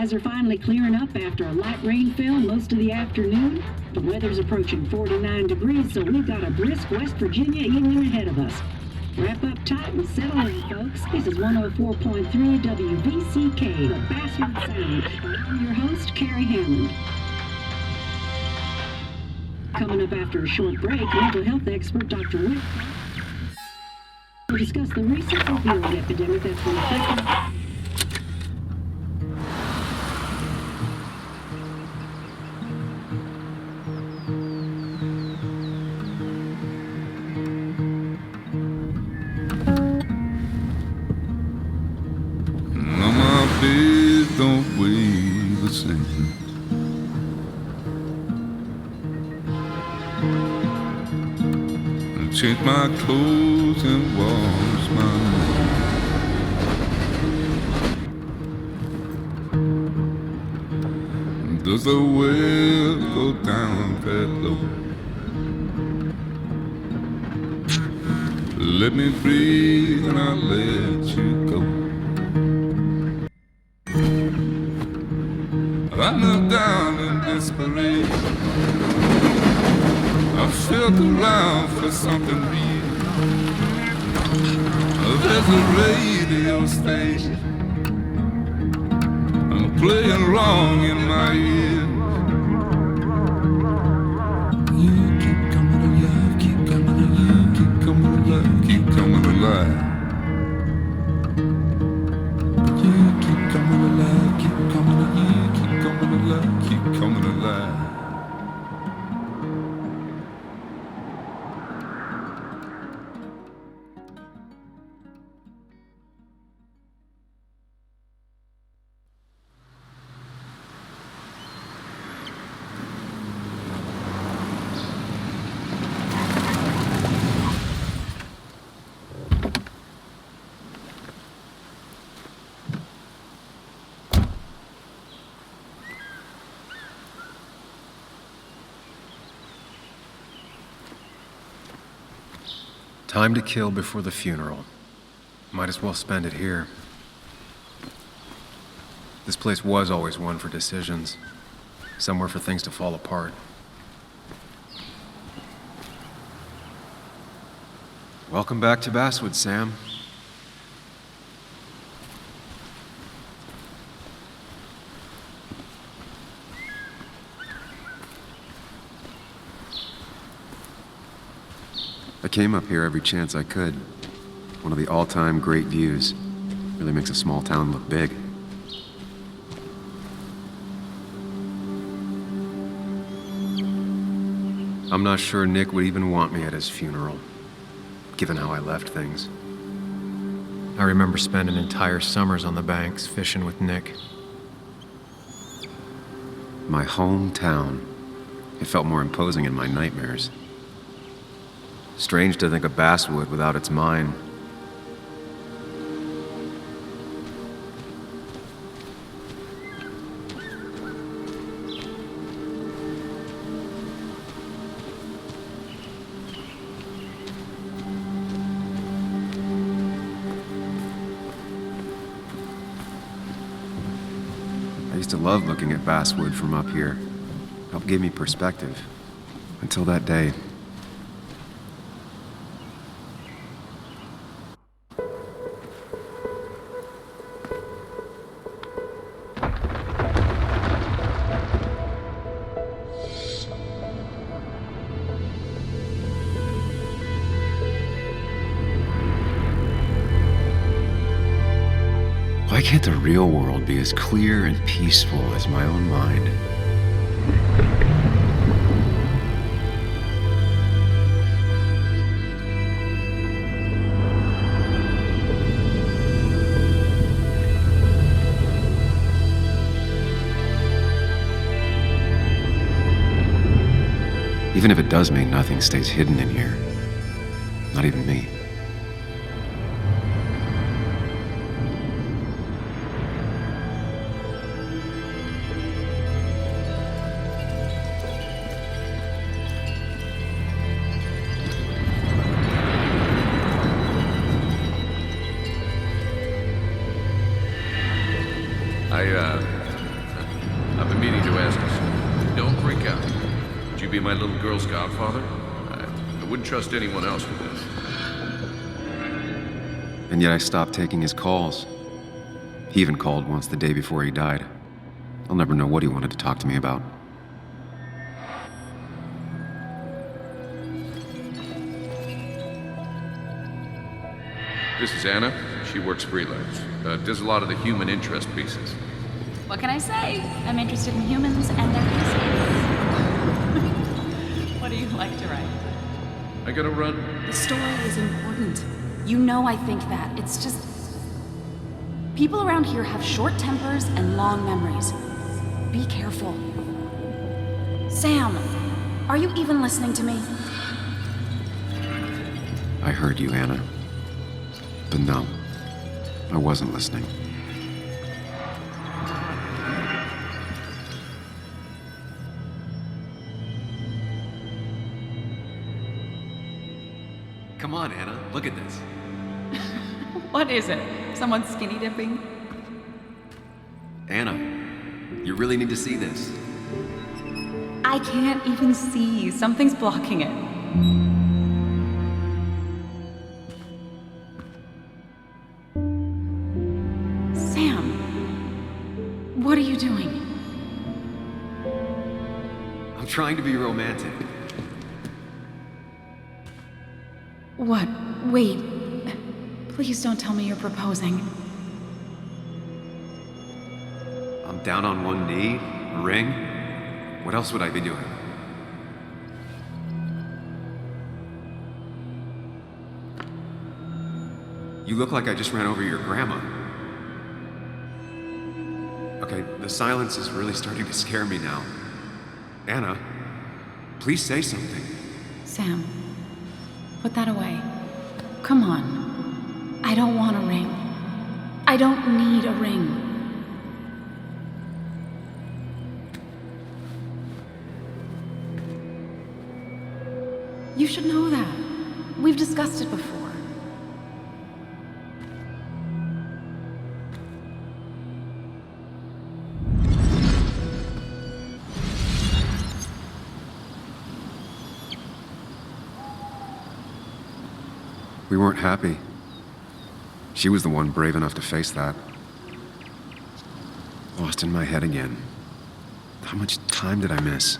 Skies are finally clearing up after a light rainfall most of the afternoon. The weather's approaching 49 degrees, so we've got a brisk West Virginia evening ahead of us. Wrap up tight and settle in, folks. This is 104.3 WVCK, the Basswood Sound. And I'm your host, Carrie Hammond. Coming up after a short break, mental health expert Dr. Wick will discuss the recent opioid epidemic that's been affecting... Don't weigh the same. And change my clothes and wash my hands. Does the well go down that low? Let me breathe and I'll let you go. I knelt down in desperation. I felt around for something real. There's a radio station playing wrong in my ear. You keep coming alive, keep coming alive, keep coming alive, keep coming alive. You keep coming alive, keep coming alive. Keep coming alive. Time to kill before the funeral. Might as well spend it here. This place was always one for decisions. Somewhere for things to fall apart. Welcome back to Basswood, Sam. I came up here every chance I could. One of the all-time great views. Really makes a small town look big. I'm not sure Nick would even want me at his funeral, given how I left things. I remember spending entire summers on the banks fishing with Nick. My hometown. It felt more imposing in my nightmares. Strange to think of Basswood without its mine. I used to love looking at Basswood from up here. Helped give me perspective. Until that day. Why can't the real world be as clear and peaceful as my own mind? Even if it does mean nothing stays hidden in here. Not even me. be my little girl's godfather? I wouldn't trust anyone else with this. And yet I stopped taking his calls. He even called once the day before he died. I'll never know what he wanted to talk to me about. This is Anna. She works freelance. Does a lot of the human interest pieces. What can I say? I'm interested in humans and their pieces. What do you like to write? I gotta run. The story is important. You know I think that. It's just... people around here have short tempers and long memories. Be careful. Sam, are you even listening to me? I heard you, Anna. But no, I wasn't listening. Come on, Anna, look at this. What is it? Someone skinny dipping? Anna, you really need to see this. I can't even see. Something's blocking it. Sam, what are you doing? I'm trying to be romantic. What? Wait. Please don't tell me you're proposing. I'm down on one knee, a ring. What else would I be doing? You look like I just ran over your grandma. Okay, the silence is really starting to scare me now. Anna, please say something. Sam, put that away. Come on. I don't want a ring. I don't need a ring. You should know that. We've discussed it before. We weren't happy. She was the one brave enough to face that. Lost in my head again. How much time did I miss?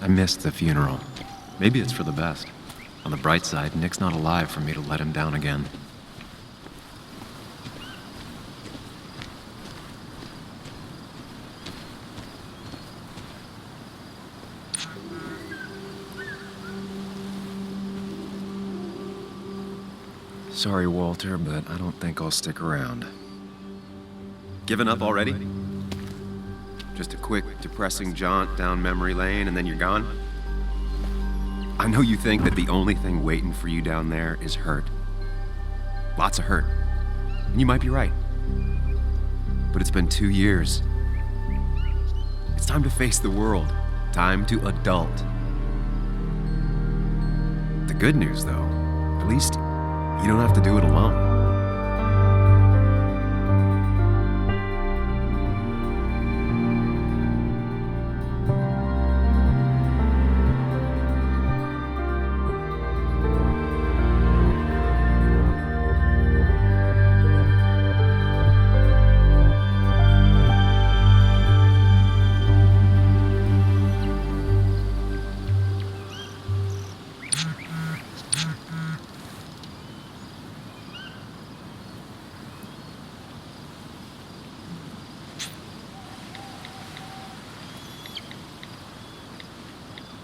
I missed the funeral. Maybe it's for the best. On the bright side, Nick's not alive for me to let him down again. Sorry, Walter, but I don't think I'll stick around. Given up already? Just a quick, depressing jaunt down memory lane and then you're gone? I know you think that the only thing waiting for you down there is hurt. Lots of hurt. And you might be right. But it's been 2 years. It's time to face the world. Time to adult. The good news, though, at least you don't have to do it alone.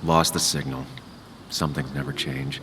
Lost the signal. Some things never change.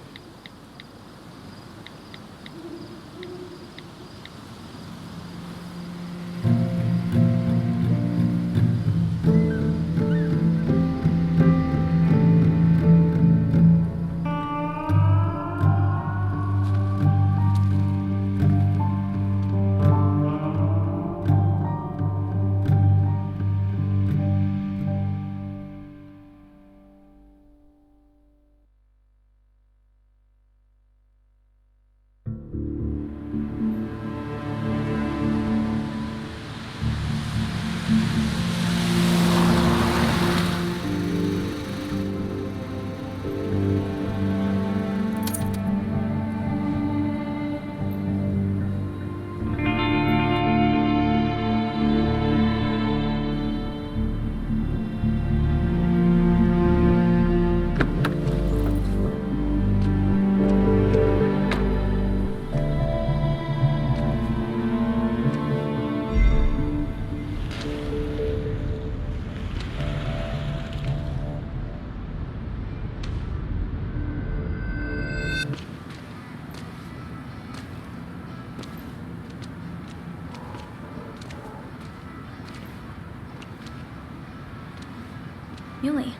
Muley,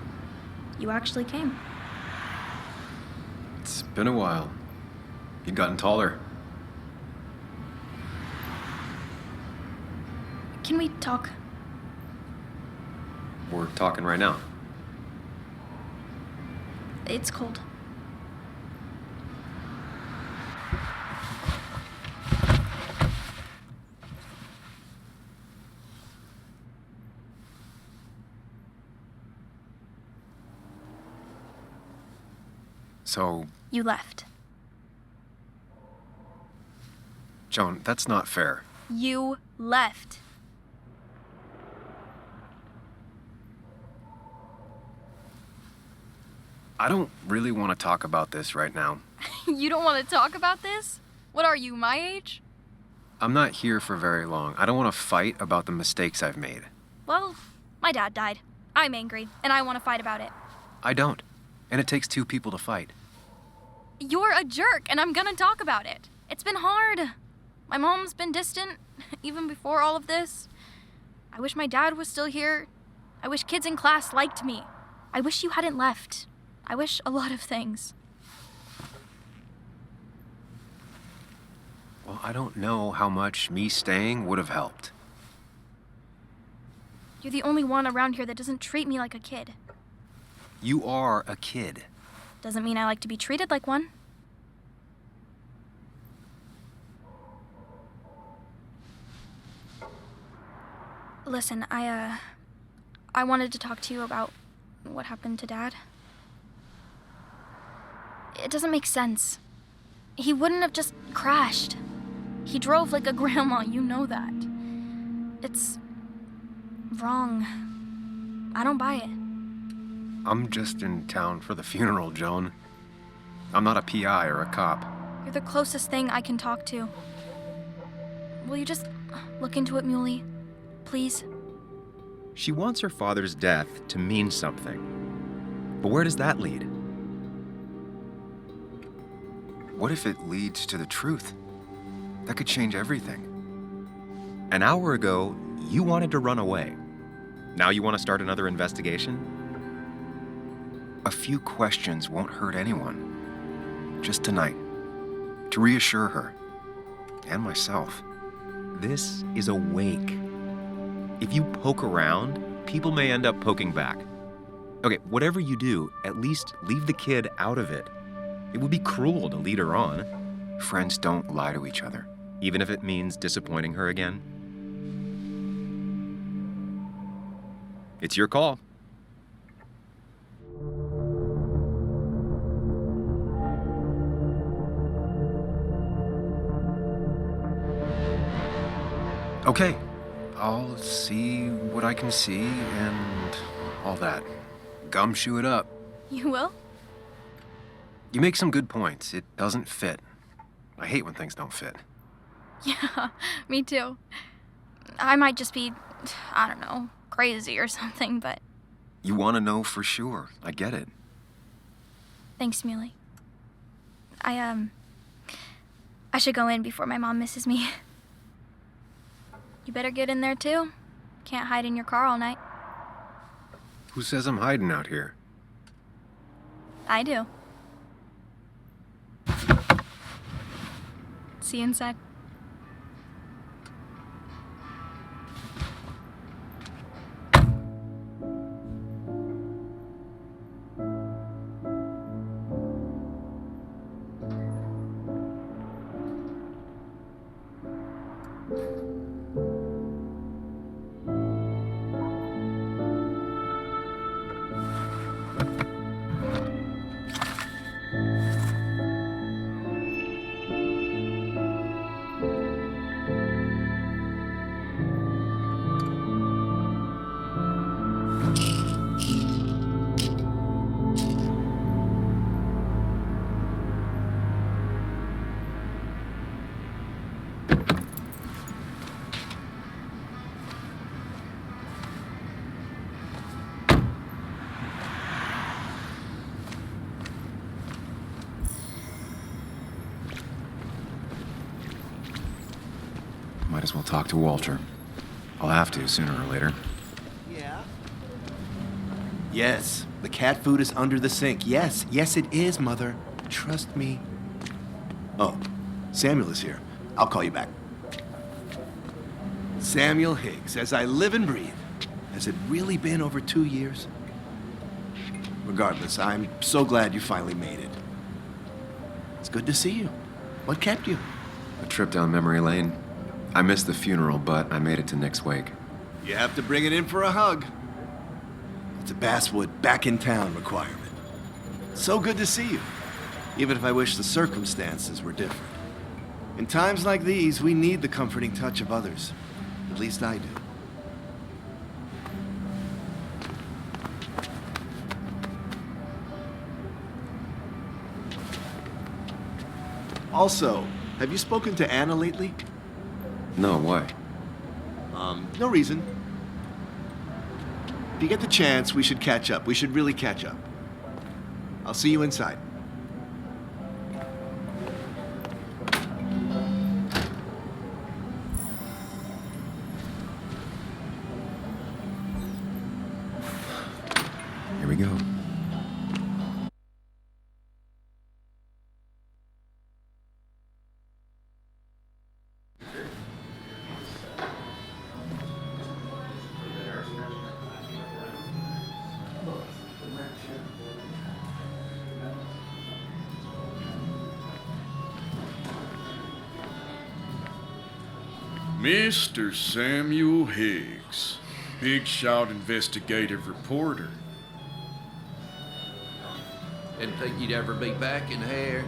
you actually came. It's been a while. You'd gotten taller. Can we talk? We're talking right now. It's cold. So, You left. Joan, that's not fair. You left. I don't really want to talk about this right now. You don't want to talk about this? What are you, my age? I'm not here for very long. I don't want to fight about the mistakes I've made. Well, my dad died. I'm angry, and I want to fight about it. I don't. And it takes two people to fight. You're a jerk, and I'm gonna talk about it. It's been hard. My mom's been distant, even before all of this. I wish my dad was still here. I wish kids in class liked me. I wish you hadn't left. I wish a lot of things. Well, I don't know how much me staying would have helped. You're the only one around here that doesn't treat me like a kid. You are a kid. Doesn't mean I like to be treated like one. Listen, I wanted to talk to you about what happened to Dad. It doesn't make sense. He wouldn't have just crashed. He drove like a grandma, you know that. It's wrong. I don't buy it. I'm just in town for the funeral, Joan. I'm not a PI or a cop. You're the closest thing I can talk to. Will you just look into it, Muley? Please? She wants her father's death to mean something. But where does that lead? What if it leads to the truth? That could change everything. An hour ago, you wanted to run away. Now you want to start another investigation? A few questions won't hurt anyone. Just tonight. To reassure her. And myself. This is a wake. If you poke around, people may end up poking back. Okay, whatever you do, at least leave the kid out of it. It would be cruel to lead her on. Friends don't lie to each other, even if it means disappointing her again. It's your call. Okay, I'll see what I can see and all that. Gumshoe it up. You will? You make some good points. It doesn't fit. I hate when things don't fit. Yeah, me too. I might just be, I don't know, crazy or something, but... You want to know for sure. I get it. Thanks, Muley. I should go in before my mom misses me. You better get in there, too. Can't hide in your car all night. Who says I'm hiding out here? I do. See you inside. Might as well talk to Walter. I'll have to sooner or later. Yeah? Yes, the cat food is under the sink. Yes, yes it is, Mother. Trust me. Oh, Samuel is here. I'll call you back. Samuel Higgs, as I live and breathe. Has it really been over 2 years? Regardless, I'm so glad you finally made it. It's good to see you. What kept you? A trip down memory lane. I missed the funeral, but I made it to Nick's wake. You have to bring it in for a hug. It's a Basswood back in town requirement. So good to see you, even if I wish the circumstances were different. In times like these, we need the comforting touch of others. At least I do. Also, have you spoken to Anna lately? No, why? No reason. If you get the chance, we should catch up. We should really catch up. I'll see you inside. Here we go. Mr. Samuel Higgs, big shot investigative reporter. Didn't think you'd ever be back in here.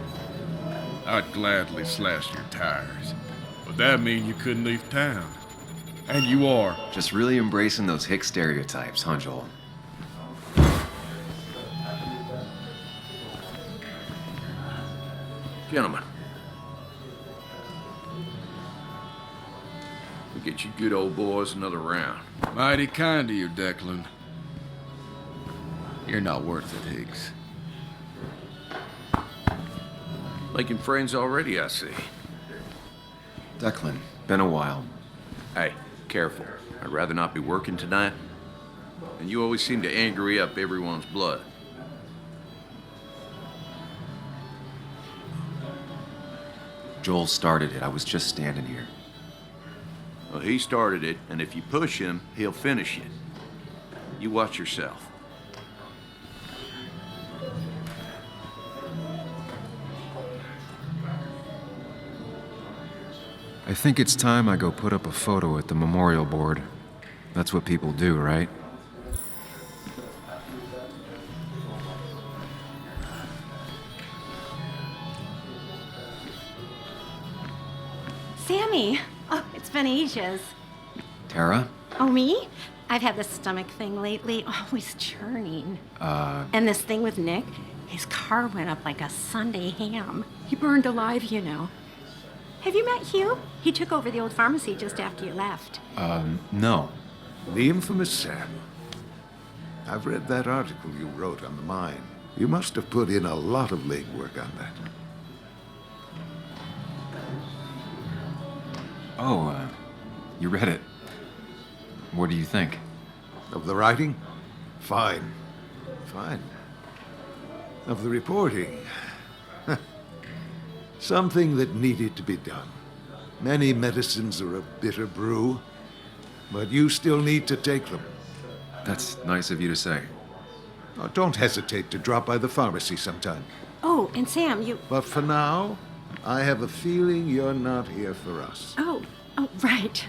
I'd gladly slash your tires, but that mean you couldn't leave town. And you are. Just really embracing those hick stereotypes, huh, Joel? Gentlemen. We get you good old boys another round. Mighty kind of you, Declan. You're not worth it, Higgs. Making friends already, I see. Declan, been a while. Hey, careful. I'd rather not be working tonight. And you always seem to angry up everyone's blood. Joel started it. I was just standing here. Well, he started it, and if you push him, he'll finish it. You watch yourself. I think it's time I go put up a photo at the memorial board. That's what people do, right? Sammy! Oh, it's been ages. Tara? Oh, me? I've had this stomach thing lately, always churning. And this thing with Nick, his car went up like a Sunday ham. He burned alive, you know. Have you met Hugh? He took over the old pharmacy just after you left. No. The infamous Sam. I've read that article you wrote on the mine. You must have put in a lot of legwork on that. Oh, you read it. What do you think? Of the writing? Fine. Fine. Of the reporting? Something that needed to be done. Many medicines are a bitter brew, but you still need to take them. That's nice of you to say. Oh, don't hesitate to drop by the pharmacy sometime. Oh, and Sam, you... But for now, I have a feeling you're not here for us. Oh, right.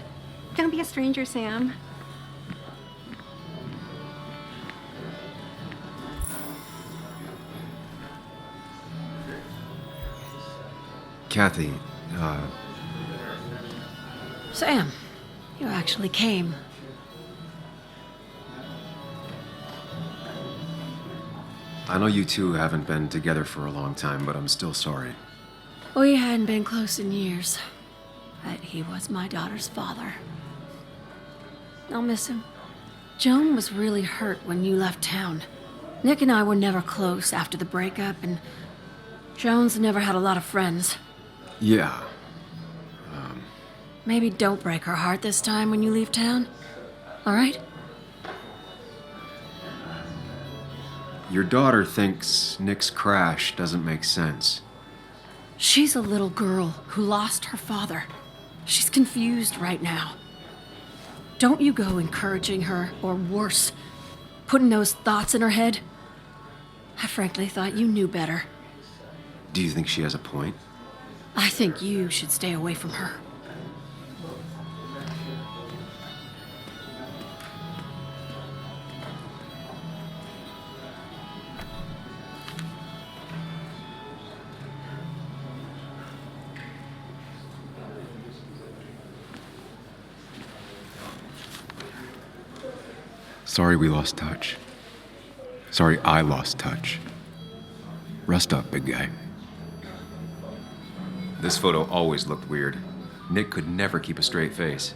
Don't be a stranger, Sam. Kathy, Sam, you actually came. I know you two haven't been together for a long time, but I'm still sorry. We hadn't been close in years, but he was my daughter's father. I'll miss him. Joan was really hurt when you left town. Nick and I were never close after the breakup, and Joan's never had a lot of friends. Yeah. Maybe don't break her heart this time when you leave town, all right? Your daughter thinks Nick's crash doesn't make sense. She's a little girl who lost her father. She's confused right now. Don't you go encouraging her, or worse, putting those thoughts in her head. I frankly thought you knew better. Do you think she has a point? I think you should stay away from her. Sorry we lost touch. Sorry I lost touch. Rest up, big guy. This photo always looked weird. Nick could never keep a straight face.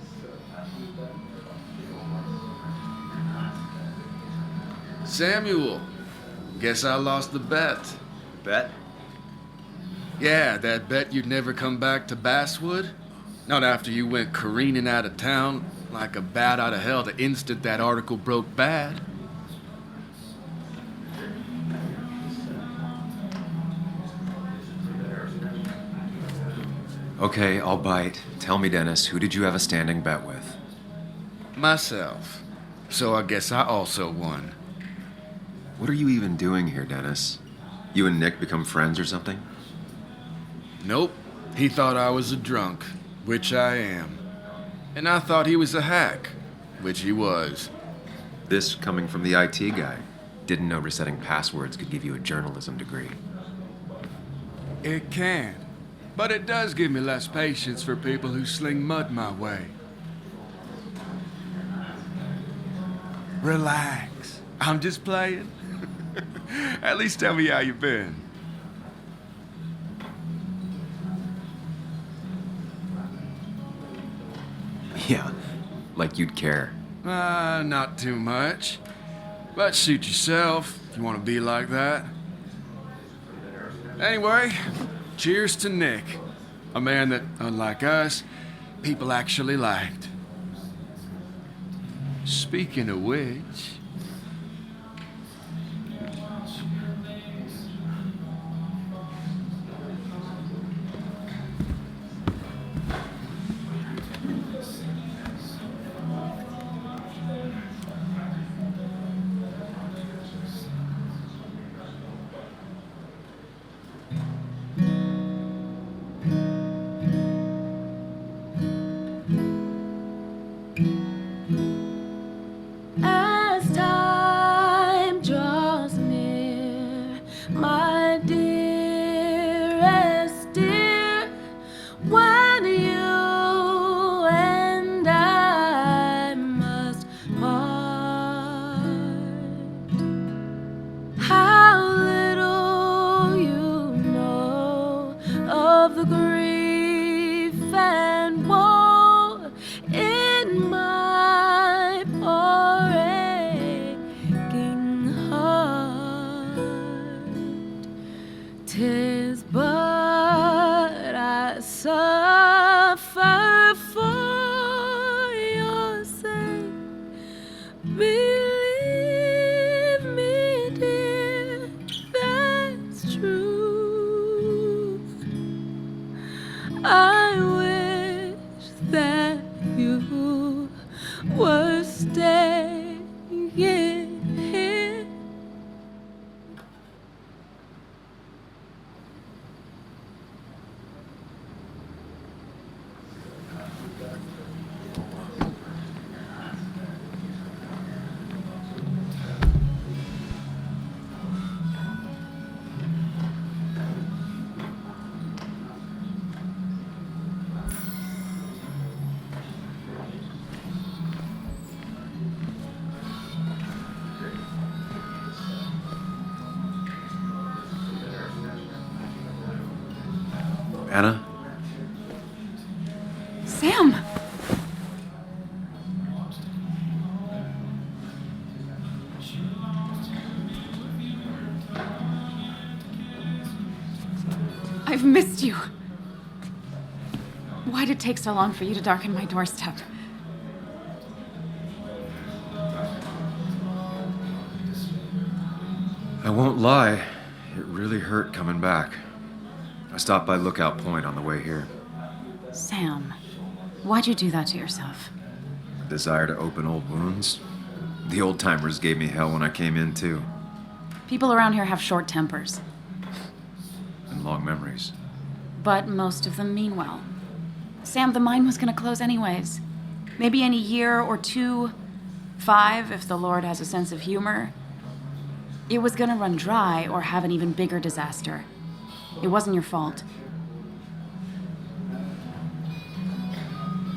Samuel, guess I lost the bet. Bet? Yeah, that bet you'd never come back to Basswood? Not after you went careening out of town like a bat out of hell the instant that article broke bad. Okay, I'll bite. Tell me, Dennis, who did you have a standing bet with? Myself. So I guess I also won. What are you even doing here, Dennis? You and Nick become friends or something? Nope. He thought I was a drunk, which I am. And I thought he was a hack, which he was. This coming from the IT guy. Didn't know resetting passwords could give you a journalism degree. It can. But it does give me less patience for people who sling mud my way. Relax. I'm just playing. At least tell me how you been. Yeah, like you'd care. Not too much. But suit yourself if you want to be like that. Anyway, cheers to Nick. A man that, unlike us, people actually liked. Speaking of which... As time draws near, my dearest dear, when you and I must part, how little you know of the grief and woe in my poor aching heart. 'Tis but I suffer for your sake. Believe me, dear, that's true. I wish that you were staying here. Anna? Sam! I've missed you. Why did it take so long for you to darken my doorstep? I won't lie, it really hurt coming back. I stopped by Lookout Point on the way here. Sam, why'd you do that to yourself? A desire to open old wounds. The old-timers gave me hell when I came in, too. People around here have short tempers, And long memories. but most of them mean well. Sam, the mine was gonna close anyways. Maybe in a year or 2, 5, if the Lord has a sense of humor. It was gonna run dry or have an even bigger disaster. It wasn't your fault.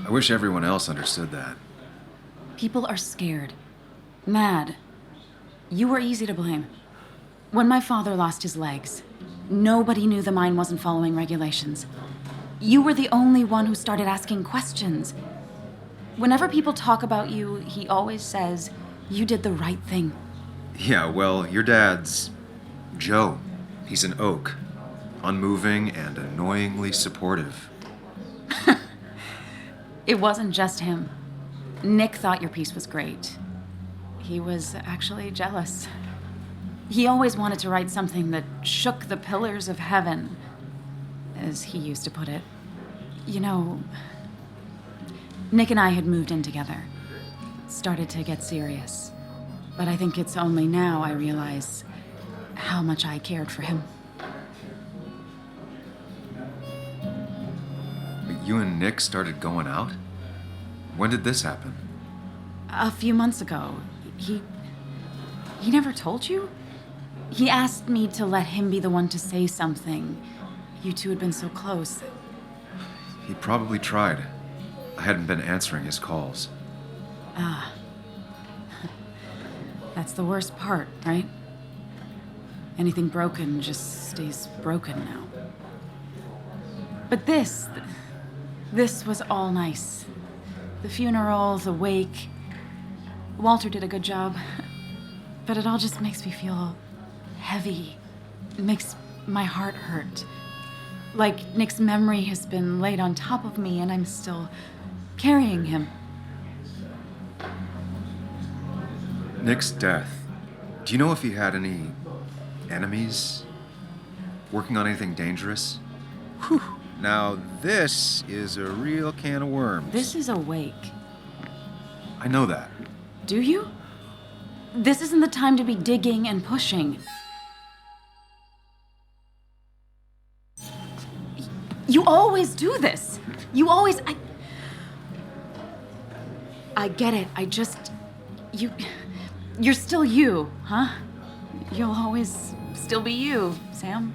I wish everyone else understood that. People are scared. Mad. You were easy to blame. When my father lost his legs, nobody knew the mine wasn't following regulations. You were the only one who started asking questions. Whenever people talk about you, he always says, you did the right thing. Yeah, well, your dad's Joe. He's an oak. Unmoving and annoyingly supportive. It wasn't just him. Nick thought your piece was great. He was actually jealous. He always wanted to write something that shook the pillars of heaven, as he used to put it. You know, Nick and I had moved in together. Started to get serious. But I think it's only now I realize how much I cared for him. But you and Nick started going out? When did this happen? A few months ago. He never told you? He asked me to let him be the one to say something. You two had been so close. He probably tried. I hadn't been answering his calls. Ah. That's the worst part, right? Anything broken just stays broken now. But this was all nice. The funeral, the wake. Walter did a good job. But it all just makes me feel heavy. It makes my heart hurt. Like Nick's memory has been laid on top of me and I'm still carrying him. Nick's death. Do you know if he had any enemies? Working on anything dangerous? Whew. Now, this is a real can of worms. This is a wake. I know that. Do you? This isn't the time to be digging and pushing. You always do this. You always... I get it. You're still you, huh? You'll always still be you, Sam.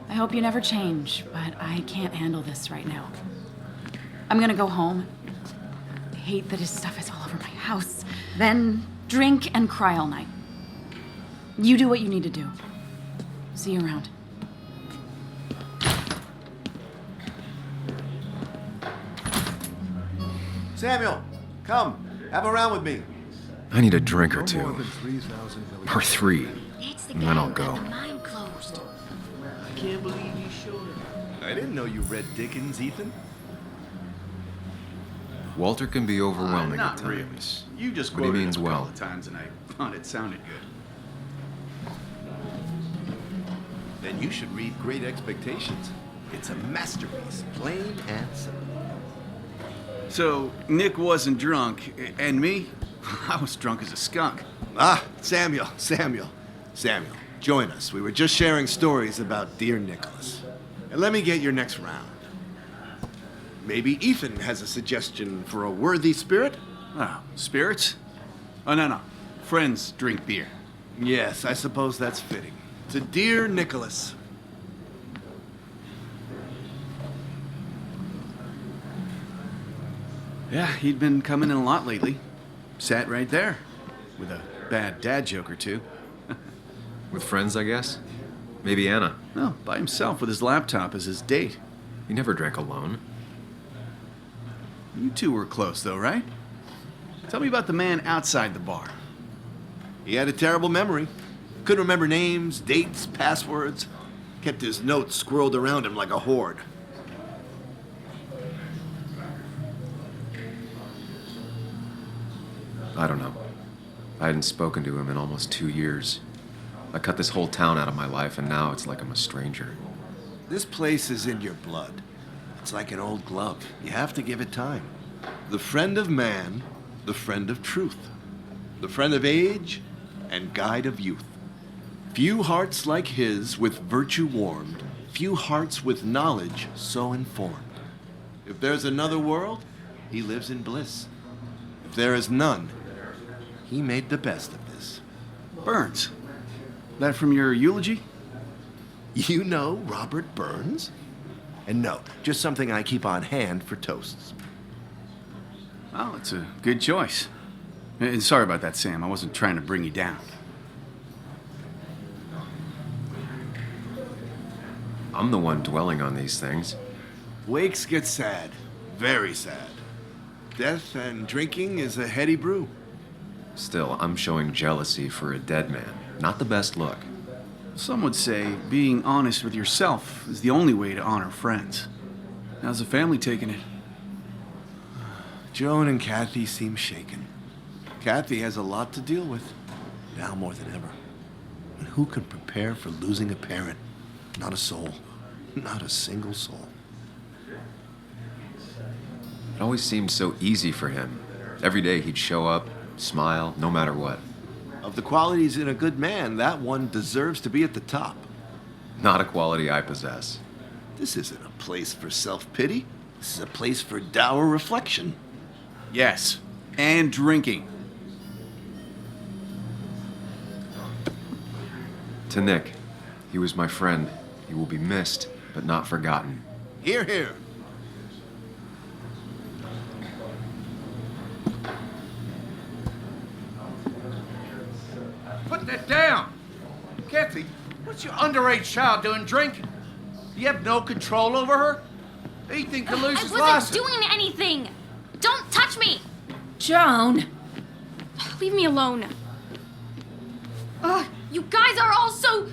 I hope you never change, but I can't handle this right now. I'm gonna go home. I hate that his stuff is all over my house. Then drink and cry all night. You do what you need to do. See you around. Samuel, come. Have a round with me. I need a drink or No two. more than 3,000 villages. Or 3. It's the And guy then I'll who go. got the mine closed. I can't believe you showed it. I didn't know you read Dickens, Ethan. Walter can be overwhelming Not at really. times. You just But he quoted means him a couple well. of times and I thought it sounded good. Then you should read Great Expectations. It's a masterpiece, plain and simple. So, Nick wasn't drunk, and me? I was drunk as a skunk. Ah, Samuel, join us. We were just sharing stories about dear Nicholas. And let me get your next round. Maybe Ethan has a suggestion for a worthy spirit? Oh, spirits? Oh, no. Friends drink beer. Yes, I suppose that's fitting. To dear Nicholas. Yeah, he'd been coming in a lot lately. Sat right there, with a bad dad joke or two. With friends, I guess? Maybe Anna. Well, by himself with his laptop as his date. He never drank alone. You two were close, though, right? Tell me about the man outside the bar. He had a terrible memory. Couldn't remember names, dates, passwords. Kept his notes squirreled around him like a hoard. I don't know. I hadn't spoken to him in almost 2 years. I cut this whole town out of my life, and now it's like I'm a stranger. This place is in your blood. It's like an old glove. You have to give it time. The friend of man, the friend of truth. The friend of age, and guide of youth. Few hearts like his with virtue warmed, few hearts with knowledge so informed. If there's another world, he lives in bliss. If there is none, he made the best of this. Burns. That from your eulogy? You know Robert Burns? And no, just something I keep on hand for toasts. Well, it's a good choice. And sorry about that, Sam. I wasn't trying to bring you down. I'm the one dwelling on these things. Wakes get sad. Very sad. Death and drinking is a heady brew. Still, I'm showing jealousy for a dead man. Not the best look. Some would say being honest with yourself is the only way to honor friends. How's the family taking it? Joan and Kathy seem shaken. Kathy has a lot to deal with, now more than ever. And who can prepare for losing a parent? Not a soul. Not a single soul. It always seemed so easy for him. Every day he'd show up, smile, no matter what. Of the qualities in a good man, that one deserves to be at the top. Not a quality I possess. This isn't a place for self-pity. This is a place for dour reflection. Yes, and drinking. To Nick, he was my friend. He will be missed, but not forgotten. Hear, hear. Put that down! Kathy, what's your underage child doing drinking? You have no control over her? Ethan can lose his I license. wasn't doing anything! Don't touch me! Joan! Leave me alone. Ugh, you guys are all so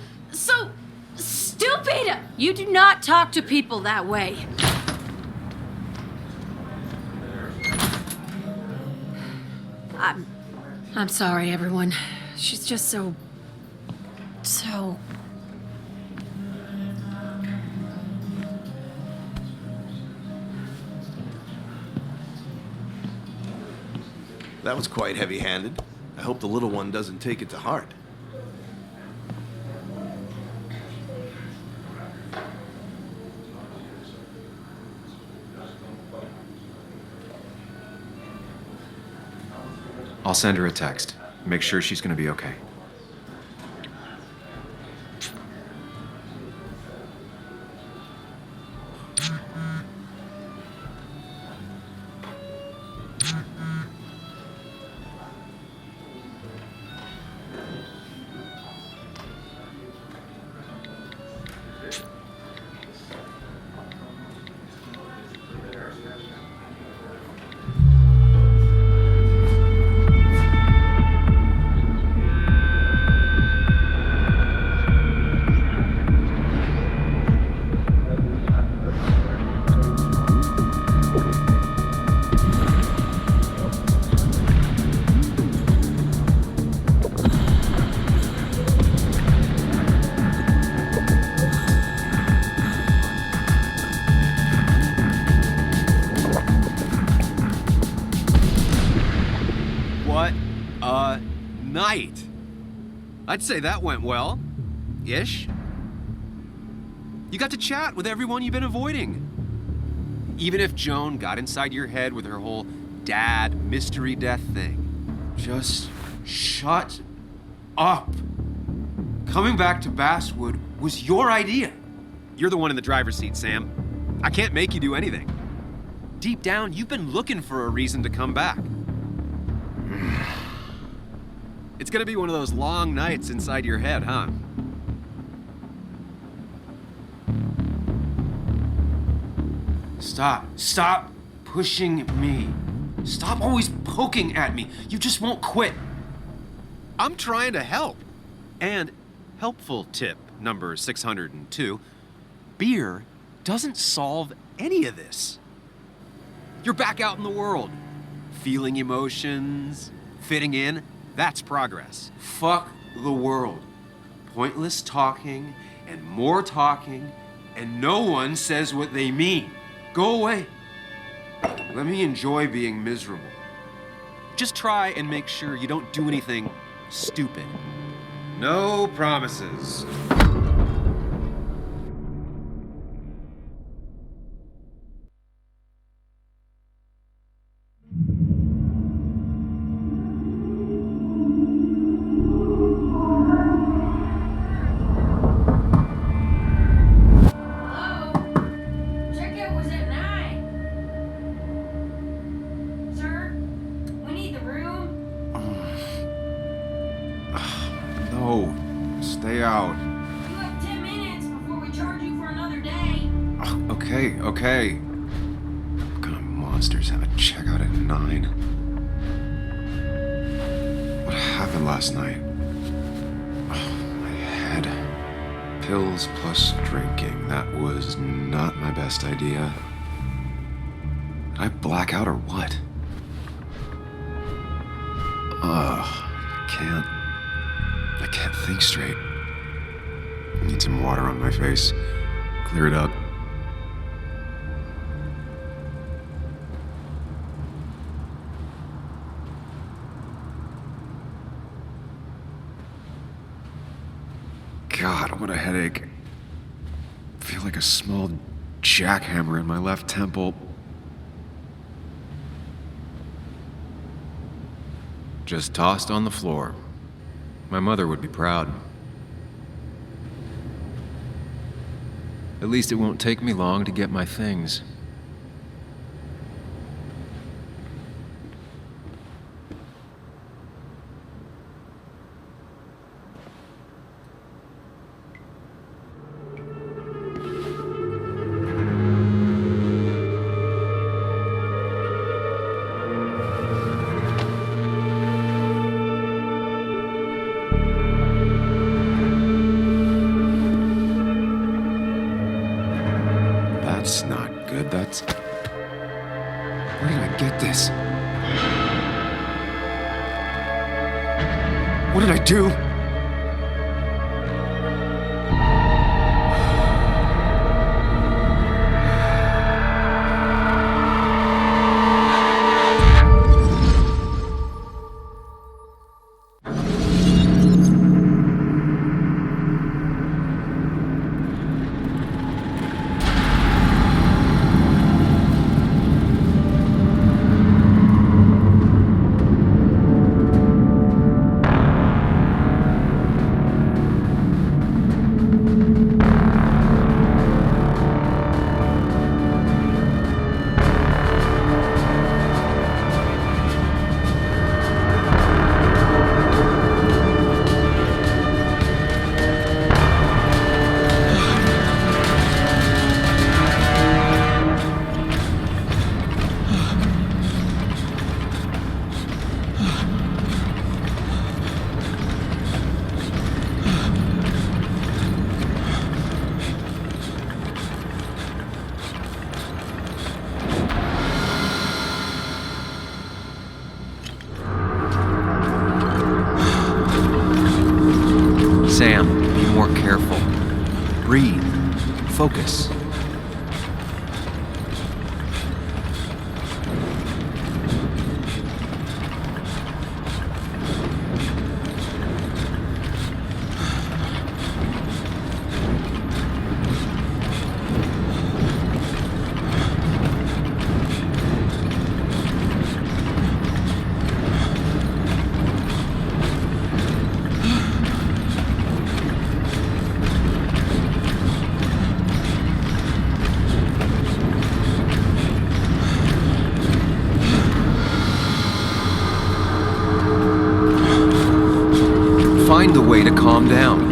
stupid! You do not talk to people that way. I'm sorry, everyone. She's just so... That was quite heavy-handed. I hope the little one doesn't take it to heart. I'll send her a text. Make sure she's gonna be okay. Night. I'd say that went well. Ish. You got to chat with everyone you've been avoiding. Even if Joan got inside your head with her whole dad mystery death thing. Just shut up. Coming back to Basswood was your idea. You're the one in the driver's seat, Sam. I can't make you do anything. Deep down, you've been looking for a reason to come back. It's gonna be one of those long nights inside your head, huh? Stop pushing me. Stop always poking at me. You just won't quit. I'm trying to help. And helpful tip number 602, beer doesn't solve any of this. You're back out in the world, feeling emotions, fitting in. That's progress. Fuck the world. pointless talking and more talking, and no one says what they mean. Go away. Let me enjoy being miserable. Just try and make sure you don't do anything stupid. No promises. No, stay out. You have 10 minutes before we charge you for another day. Okay. What kind of monsters have a checkout at 9? What happened last night? My head. Pills plus drinking. That was not my best idea. Did I black out or what? I can't think straight. I need some water on my face. Clear it up. God, what a headache. I feel like a small jackhammer in my left temple. Just tossed on the floor. My mother would be proud. At least it won't take me long to get my things. That's not good. That's... Where did I get this? What did I do? Sam, be more careful. Breathe. Focus. Find the way to calm down.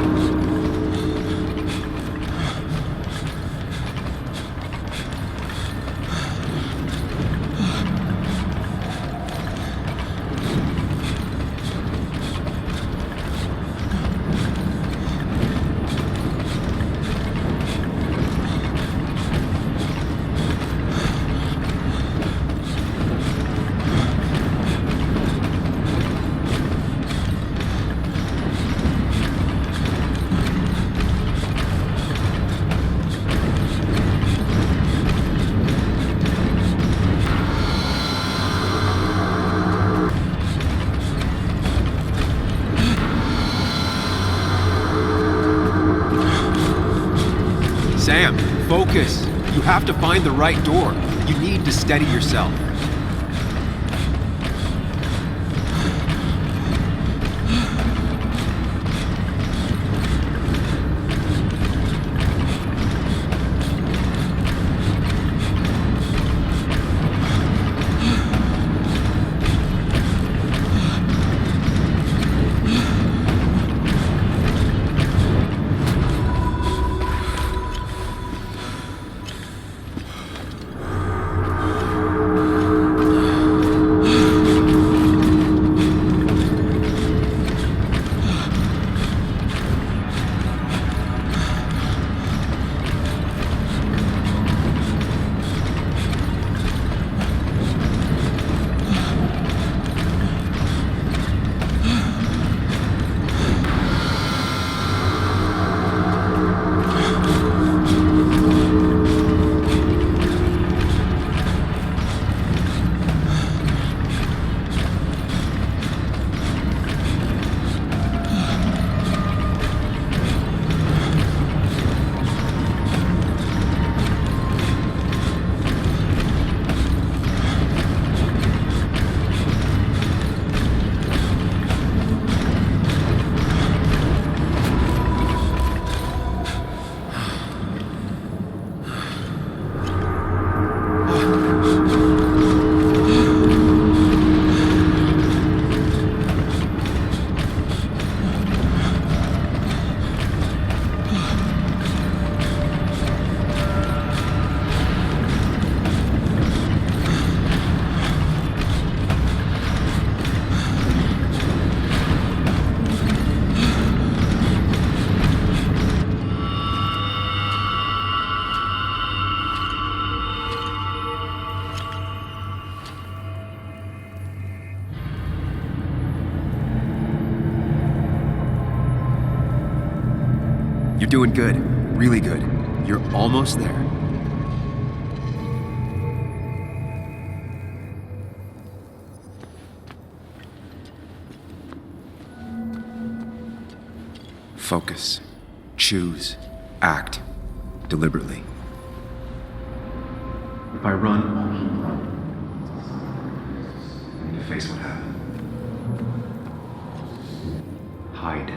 Focus! You have to find the right door. You need to steady yourself. You're doing good. Really good. You're almost there. Focus. Choose. Act. Deliberately. If I run, I'll keep running. I need to face what happened. Hide.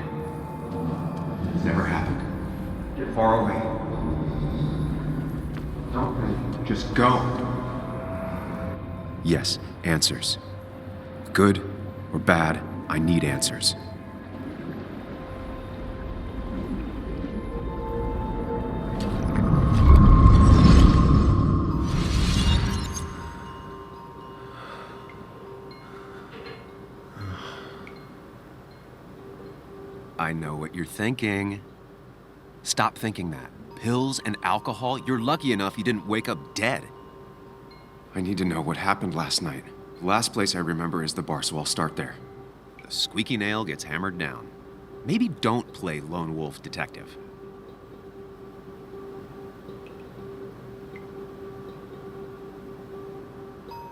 It's never happened. Get far away. Don't think. Just go. Yes, answers. Good or bad, I need answers. I know what you're thinking. Stop thinking that. Pills and alcohol, you're lucky enough you didn't wake up dead. I need to know what happened last night. The last place I remember is the bar, so I'll start there. The squeaky nail gets hammered down. Maybe don't play lone wolf detective.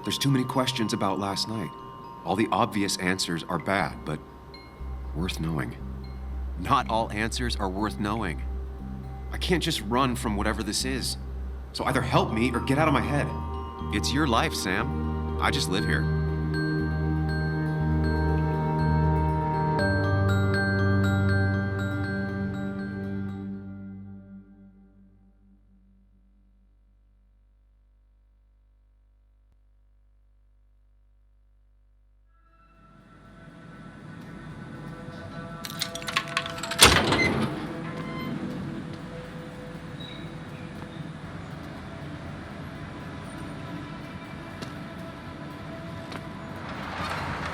There's too many questions about last night. All the obvious answers are bad, but worth knowing. Not all answers are worth knowing. I can't just run from whatever this is. So either help me or get out of my head. It's your life, Sam. I just live here.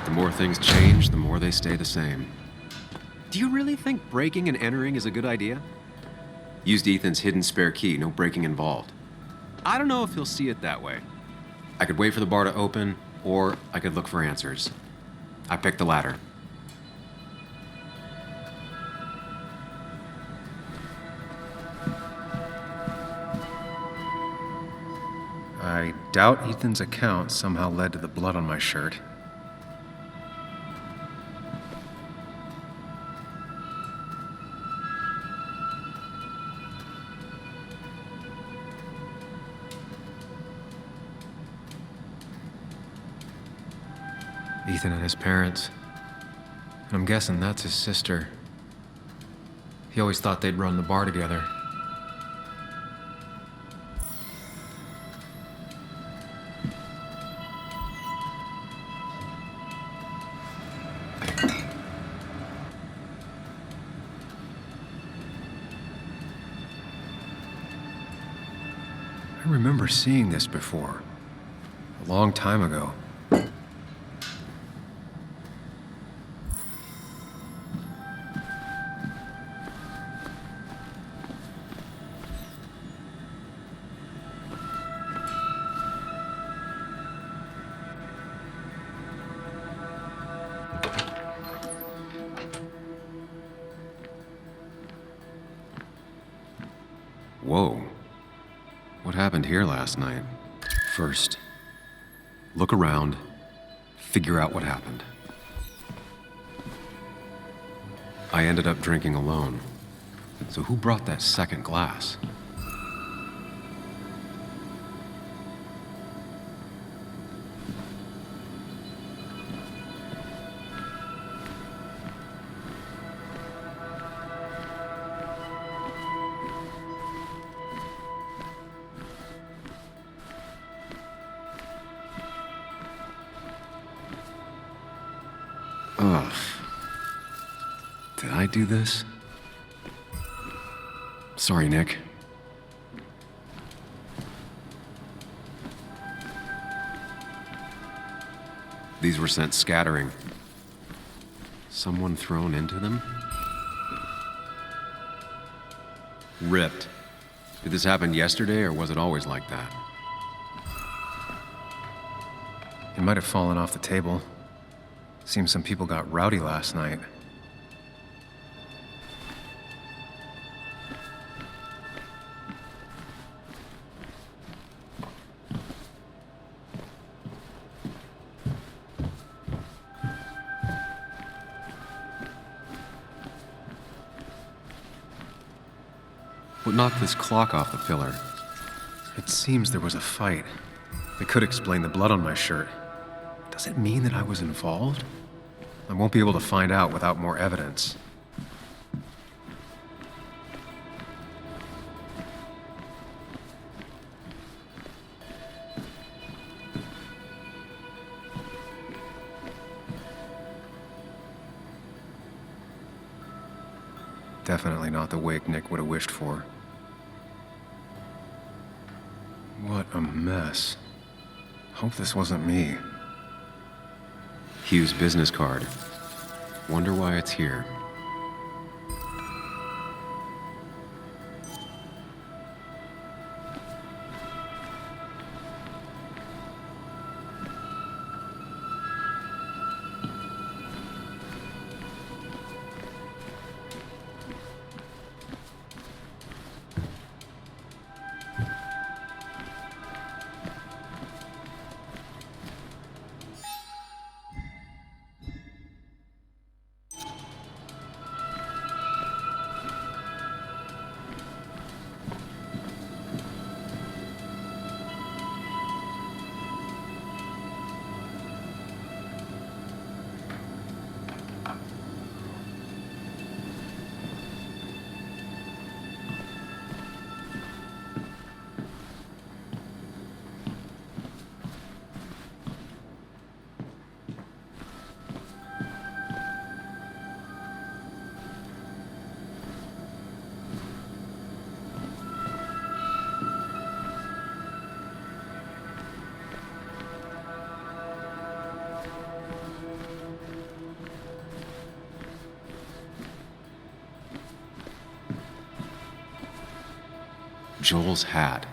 The more things change, the more they stay the same. Do you really think breaking and entering is a good idea? Used Ethan's hidden spare key, no breaking involved. I don't know if he'll see it that way. I could wait for the bar to open, or I could look for answers. I picked the latter. I doubt Ethan's account somehow led to the blood on my shirt. Ethan and his parents. And I'm guessing that's his sister. He always thought they'd run the bar together. I remember seeing this before, a long time ago. Whoa. What happened here last night? First, look around, figure out what happened. I ended up drinking alone. So who brought that second glass? Ugh. Did I do this? Sorry, Nick. These were sent scattering. Someone thrown into them? Ripped. Did this happen yesterday, or was it always like that? It might have fallen off the table. Seems some people got rowdy last night. What knocked this clock off the pillar? It seems there was a fight. It could explain the blood on my shirt. Does it mean that I was involved? I won't be able to find out without more evidence. Definitely not the wake Nick would have wished for. What a mess. Hope this wasn't me. Hugh's business card. Wonder why it's here. Joel's hat.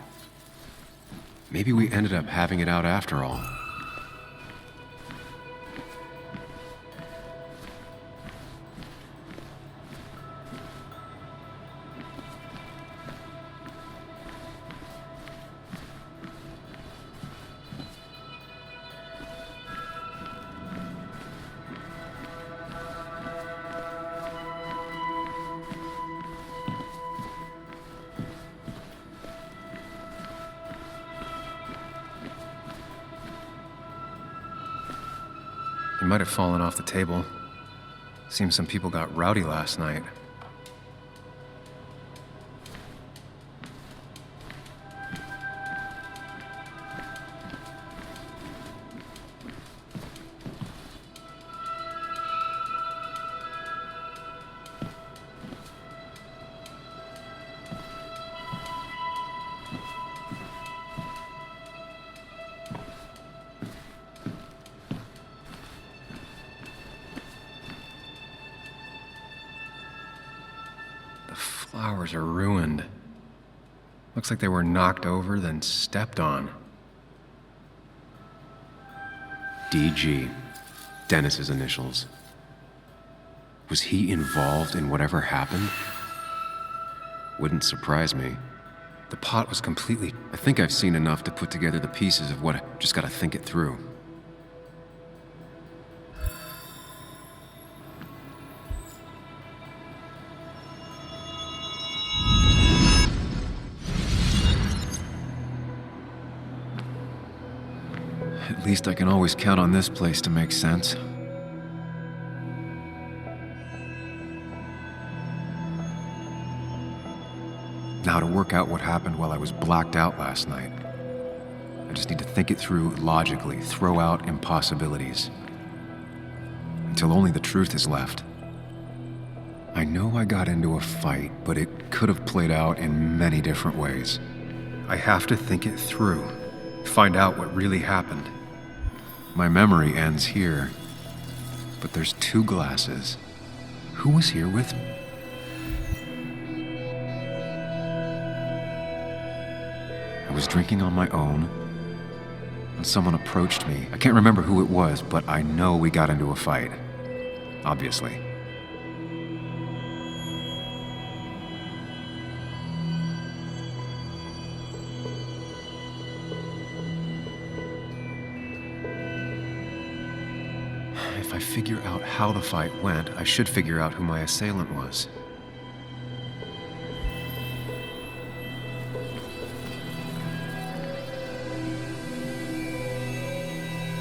Maybe we ended up having it out after all. It might have fallen off the table. Seems some people got rowdy last night. Flowers are ruined. Looks like they were knocked over, then stepped on. DG. Dennis's initials. Was he involved in whatever happened? Wouldn't surprise me. The pot was completely... I think I've seen enough to put together the pieces of what... Just gotta think it through. At least I can always count on this place to make sense. Now to work out what happened while I was blacked out last night. I just need to think it through logically, throw out impossibilities. Until only the truth is left. I know I got into a fight, but it could have played out in many different ways. I have to think it through, find out what really happened. My memory ends here, but there's 2 glasses. Who was here with me? I was drinking on my own, and someone approached me. I can't remember who it was, but I know we got into a fight. Obviously. If I figure out how the fight went, I should figure out who my assailant was.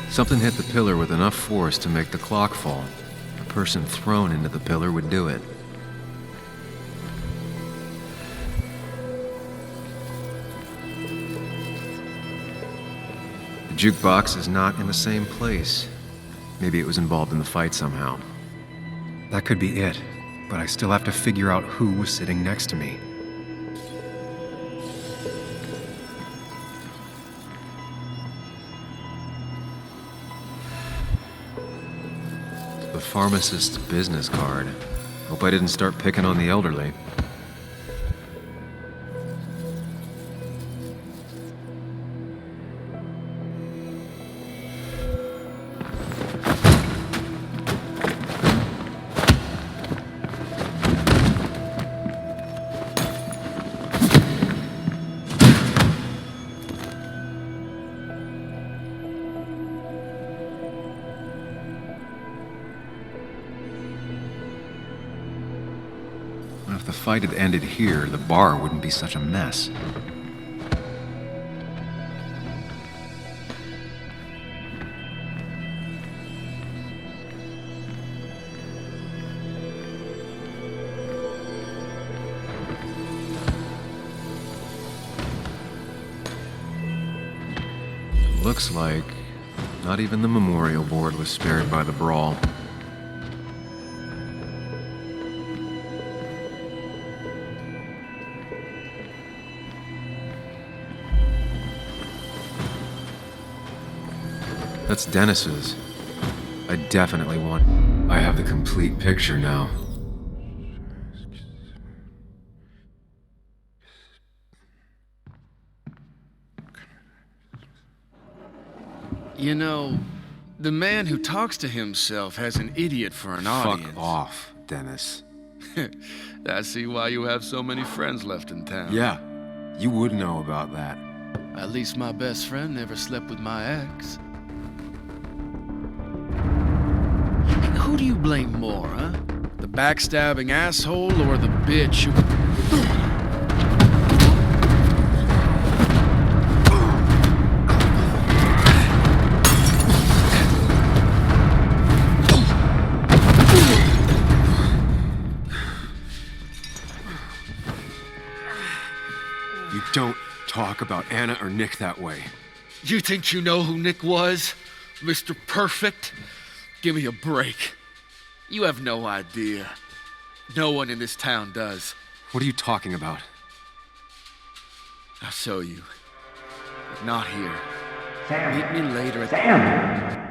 Something hit the pillar with enough force to make the clock fall. A person thrown into the pillar would do it. The jukebox is not in the same place. Maybe it was involved in the fight somehow. That could be it, but I still have to figure out who was sitting next to me. The pharmacist's business card. Hope I didn't start picking on the elderly. If the fight had ended here, the bar wouldn't be such a mess. Looks like not even the memorial board was spared by the brawl. That's Dennis's. I definitely want... I have the complete picture now. You know, the man who talks to himself has an idiot for an audience. Fuck off, Dennis. I see why you have so many friends left in town. Yeah, you would know about that. At least my best friend never slept with my ex. Who do you blame more, huh? The backstabbing asshole or the bitch who... talk about Anna or Nick that way. You think you know who Nick was? Mr. Perfect? Give me a break. You have no idea. No one in this town does. What are you talking about? I'll show you. But not here. Meet me later at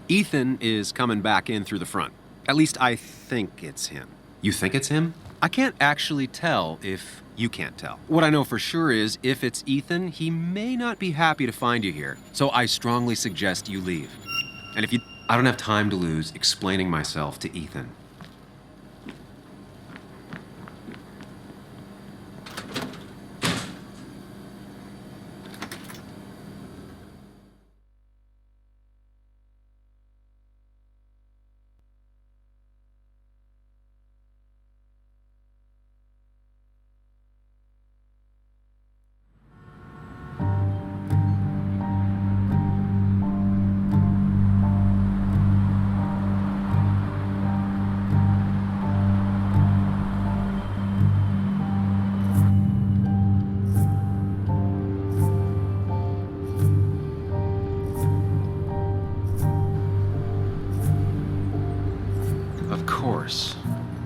Ethan is coming back in through the front. At least I think it's him. You think it's him? I can't actually tell if you can't tell. What I know for sure is if it's Ethan, he may not be happy to find you here. So I strongly suggest you leave. And if you... I don't have time to lose explaining myself to Ethan.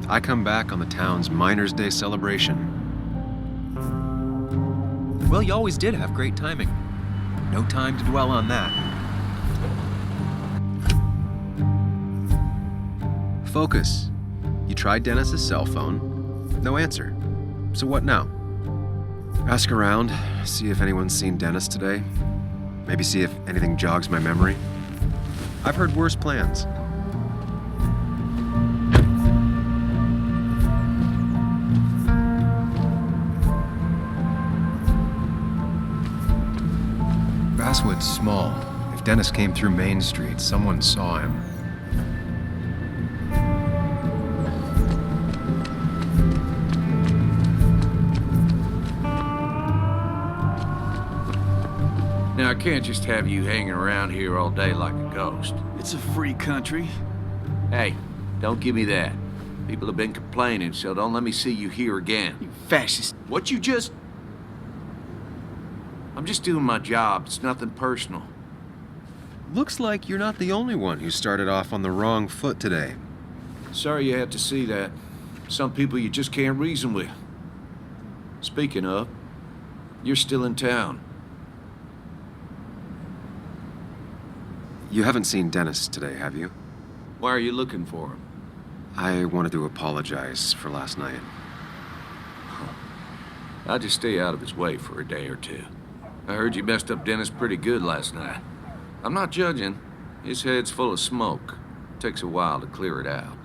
I come back on the town's Miners' Day celebration. Well, you always did have great timing. No time to dwell on that. Focus. You tried Dennis's cell phone. No answer. So what now? Ask around, see if anyone's seen Dennis today. Maybe see if anything jogs my memory. I've heard worse plans. Basswood's small. If Dennis came through Main Street, someone saw him. Now, I can't just have you hanging around here all day like a ghost. It's a free country. Hey, don't give me that. People have been complaining, so don't let me see you here again. You fascist. What you just... I'm just doing my job. It's nothing personal. Looks like you're not the only one who started off on the wrong foot today. Sorry you had to see that. Some people you just can't reason with. Speaking of, you're still in town. You haven't seen Dennis today, have you? Why are you looking for him? I wanted to apologize for last night. I'll just stay out of his way for a day or two. I heard you messed up Dennis pretty good last night. I'm not judging. His head's full of smoke. Takes a while to clear it out.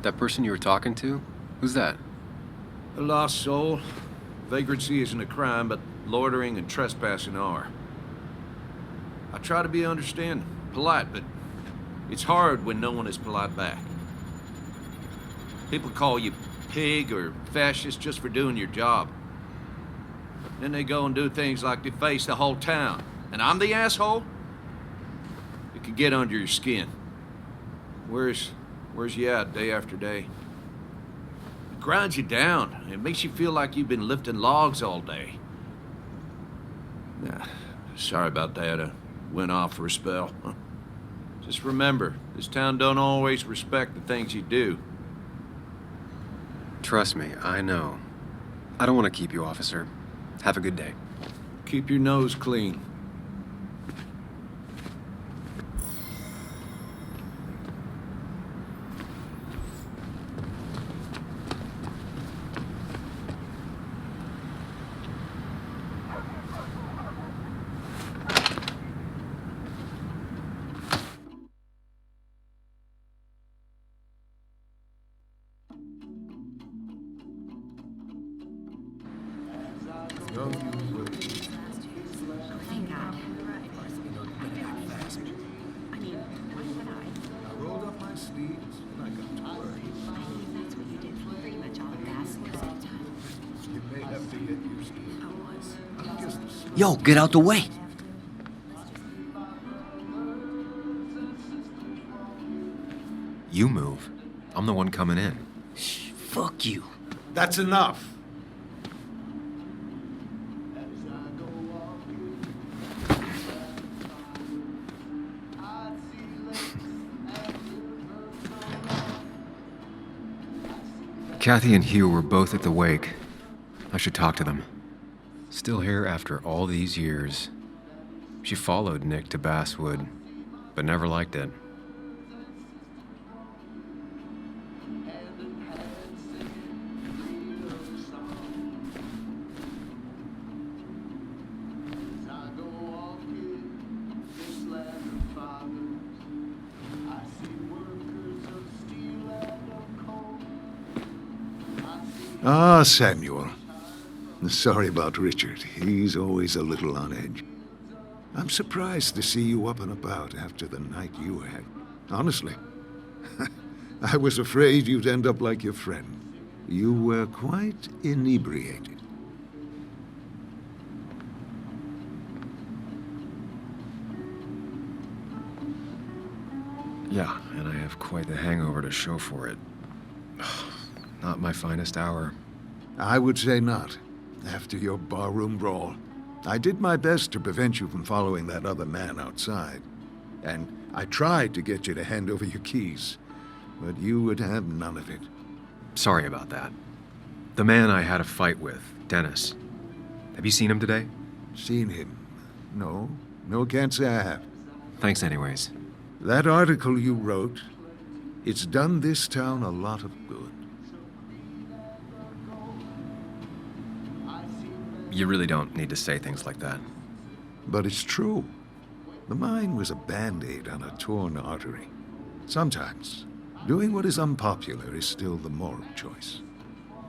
That person you were talking to? Who's that? A lost soul. Vagrancy isn't a crime, but loitering and trespassing are. I try to be understanding, polite, but it's hard when no one is polite back. People call you pig or fascist just for doing your job. Then they go and do things like deface the whole town. And I'm the asshole? It can get under your skin. Where's you at day after day? It grinds you down. It makes you feel like you've been lifting logs all day. Nah, sorry about that. I went off for a spell. Just remember, this town don't always respect the things you do. Trust me, I know. I don't want to keep you, officer. Have a good day. Keep your nose clean. Yo, get out the way. You move. I'm the one coming in. Shh, fuck you. That's enough. Kathy and Hugh were both at the wake. I should talk to them. Still here after all these years. She followed Nick to Basswood, but never liked it. Ah, Samuel. Sorry about Richard. He's always a little on edge. I'm surprised to see you up and about after the night you had. Honestly. I was afraid you'd end up like your friend. You were quite inebriated. Yeah, and I have quite the hangover to show for it. Not my finest hour. I would say not. After your barroom brawl, I did my best to prevent you from following that other man outside. And I tried to get you to hand over your keys, but you would have none of it. Sorry about that. The man I had a fight with, Dennis. Have you seen him today? Seen him? No. No, can't say I have. Thanks anyways. That article you wrote, it's done this town a lot of good. You really don't need to say things like that. But it's true. The mine was a band-aid on a torn artery. Sometimes, doing what is unpopular is still the moral choice.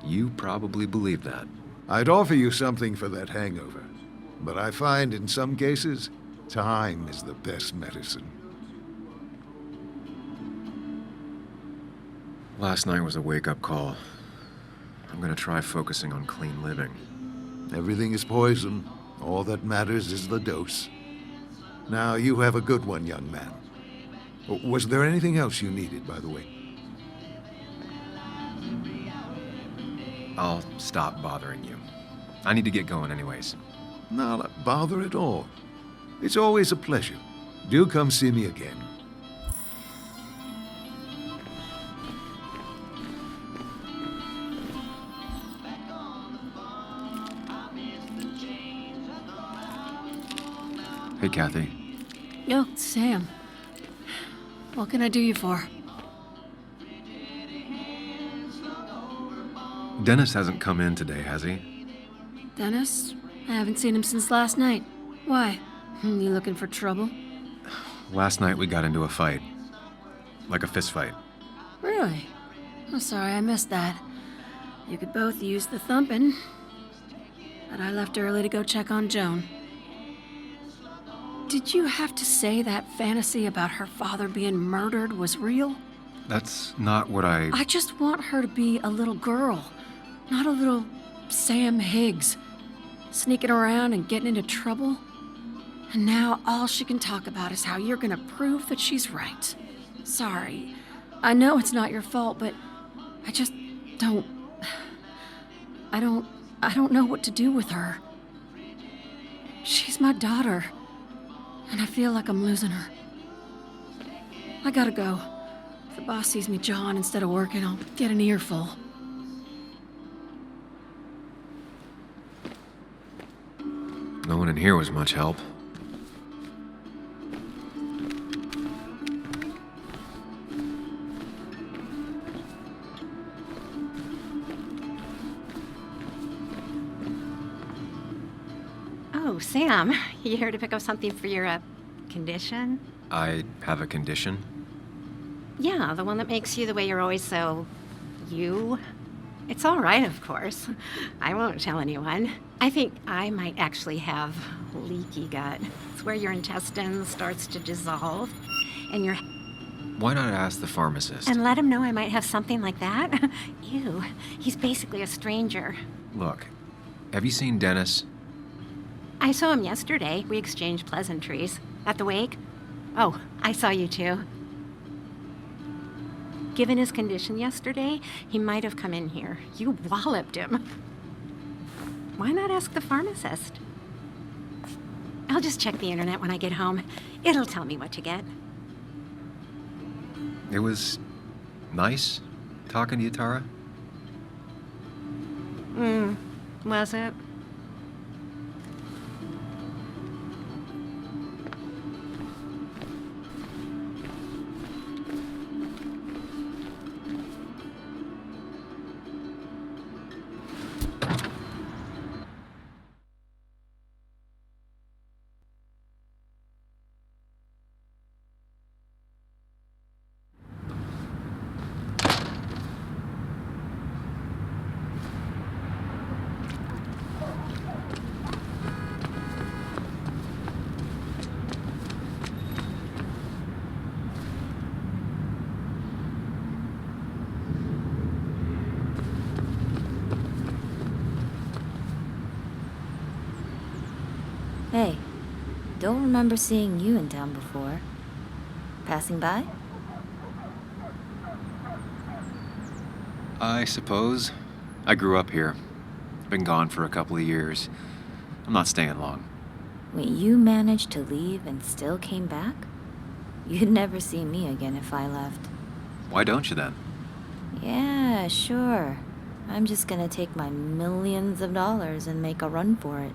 You probably believe that. I'd offer you something for that hangover, but I find in some cases, time is the best medicine. Last night was a wake-up call. I'm gonna try focusing on clean living. Everything is poison. All that matters is the dose. Now, you have a good one, young man. Was there anything else you needed, by the way? I'll stop bothering you. I need to get going anyways. Not a bother at all. It's always a pleasure. Do come see me again. Hey, Kathy. Yo, Sam. What can I do you for? Dennis hasn't come in today, has he? Dennis? I haven't seen him since last night. Why? You looking for trouble? Last night we got into a fight. Like a fist fight. Really? I'm sorry I missed that. You could both use the thumping. But I left early to go check on Joan. Did you have to say that fantasy about her father being murdered was real? That's not what I just want her to be a little girl, not a little Sam Higgs, sneaking around and getting into trouble. And now all she can talk about is how you're gonna prove that she's right. Sorry. I know it's not your fault, but I just don't... I don't know what to do with her. She's my daughter. And I feel like I'm losing her. I gotta go. If the boss sees me jawing instead of working, I'll get an earful. No one in here was much help. Oh, Sam, you here to pick up something for your, condition? I have a condition? Yeah, the one that makes you the way you're always so... you. It's all right, of course. I won't tell anyone. I think I might actually have leaky gut. It's where your intestines starts to dissolve, and your... Why not ask the pharmacist? And let him know I might have something like that? Ew, he's basically a stranger. Look, have you seen Dennis? I saw him yesterday. We exchanged pleasantries. At the wake? Oh, I saw you too. Given his condition yesterday, he might have come in here. You walloped him. Why not ask the pharmacist? I'll just check the internet when I get home. It'll tell me what to get. It was nice talking to you, Tara. Was it? Hey, don't remember seeing you in town before. Passing by? I suppose. I grew up here. Been gone for a couple of years. I'm not staying long. Wait, you managed to leave and still came back? You'd never see me again if I left. Why don't you then? Yeah, sure. I'm just gonna take my millions of dollars and make a run for it.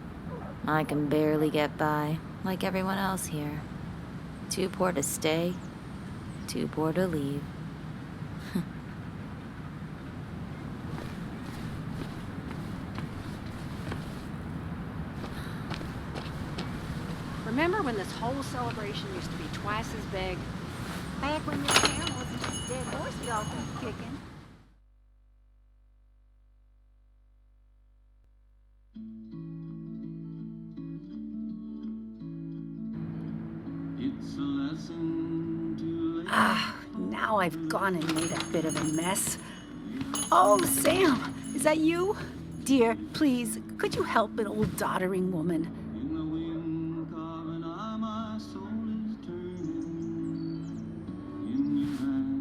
I can barely get by, like everyone else here. Too poor to stay, too poor to leave. Remember when this whole celebration used to be twice as big? Back when your town wasn't just a dead horse we all kept kicking. Now I've gone and made a bit of a mess. Oh, Sam, is that you? Dear, please, could you help an old doddering woman?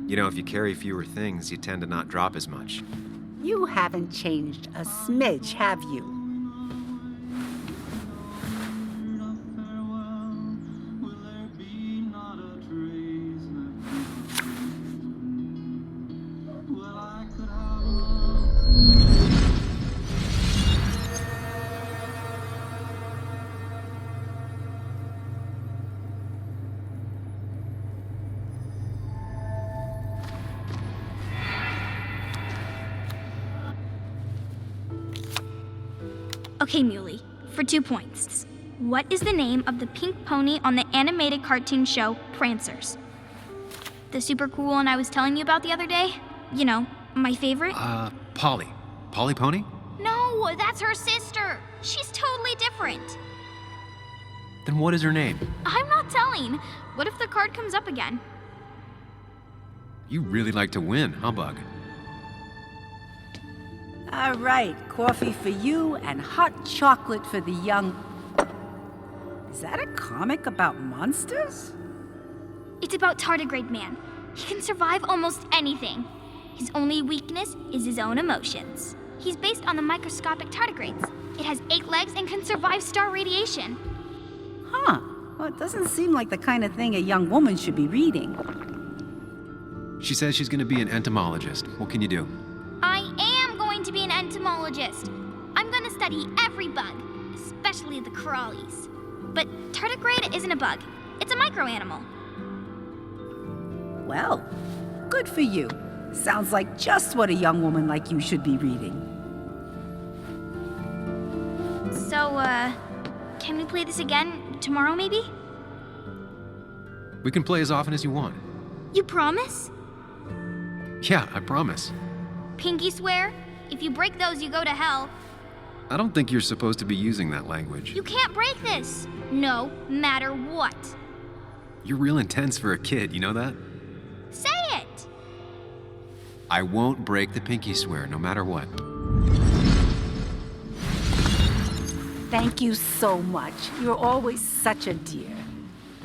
You know, if you carry fewer things, you tend to not drop as much. You haven't changed a smidge, have you? Okay, Muley, for 2 points. What is the name of the pink pony on the animated cartoon show Prancers? The super cool one I was telling you about the other day? You know, my favorite? Polly. Polly Pony? No, that's her sister. She's totally different. Then what is her name? I'm not telling. What if the card comes up again? You really like to win, huh, Bug? All right, coffee for you and hot chocolate for the young... Is that a comic about monsters? It's about Tardigrade Man. He can survive almost anything. His only weakness is his own emotions. He's based on the microscopic tardigrades. It has 8 legs and can survive star radiation. Huh. Well, it doesn't seem like the kind of thing a young woman should be reading. She says she's gonna be an entomologist. What can you do? I am going to be an entomologist. I'm going to study every bug, especially the crawlies. But tardigrade isn't a bug. It's a microanimal. Well, good for you. Sounds like just what a young woman like you should be reading. So, can we play this again tomorrow, maybe? We can play as often as you want. You promise? Yeah, I promise. Pinky swear? If you break those, you go to hell. I don't think you're supposed to be using that language. You can't break this. No matter what. You're real intense for a kid, you know that? Say it! I won't break the pinky swear, no matter what. Thank you so much. You're always such a dear.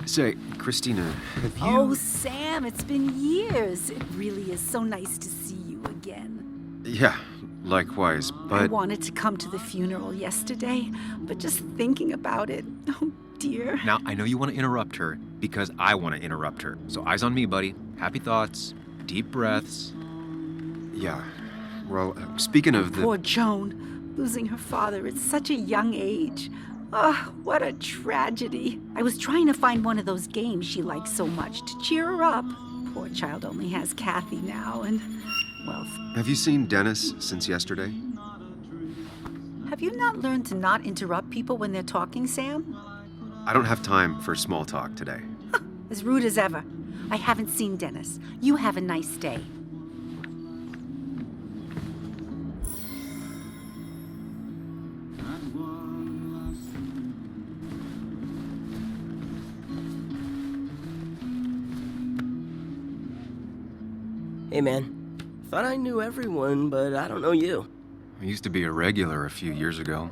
Say, Christina, have you... Oh, Sam, it's been years. It really is so nice to see you again. Yeah, likewise, but... I wanted to come to the funeral yesterday, but just thinking about it, oh dear. Now, I know you want to interrupt her because I want to interrupt her. So eyes on me, buddy. Happy thoughts, deep breaths. Yeah, well, speaking of the... Poor Joan. Losing her father at such a young age. Oh, what a tragedy. I was trying to find one of those games she likes so much to cheer her up. Poor child only has Kathy now, and, well... Have you seen Dennis since yesterday? Have you not learned to not interrupt people when they're talking, Sam? I don't have time for small talk today. As rude as ever. I haven't seen Dennis. You have a nice day. Hey man, thought I knew everyone, but I don't know you. I used to be a regular a few years ago.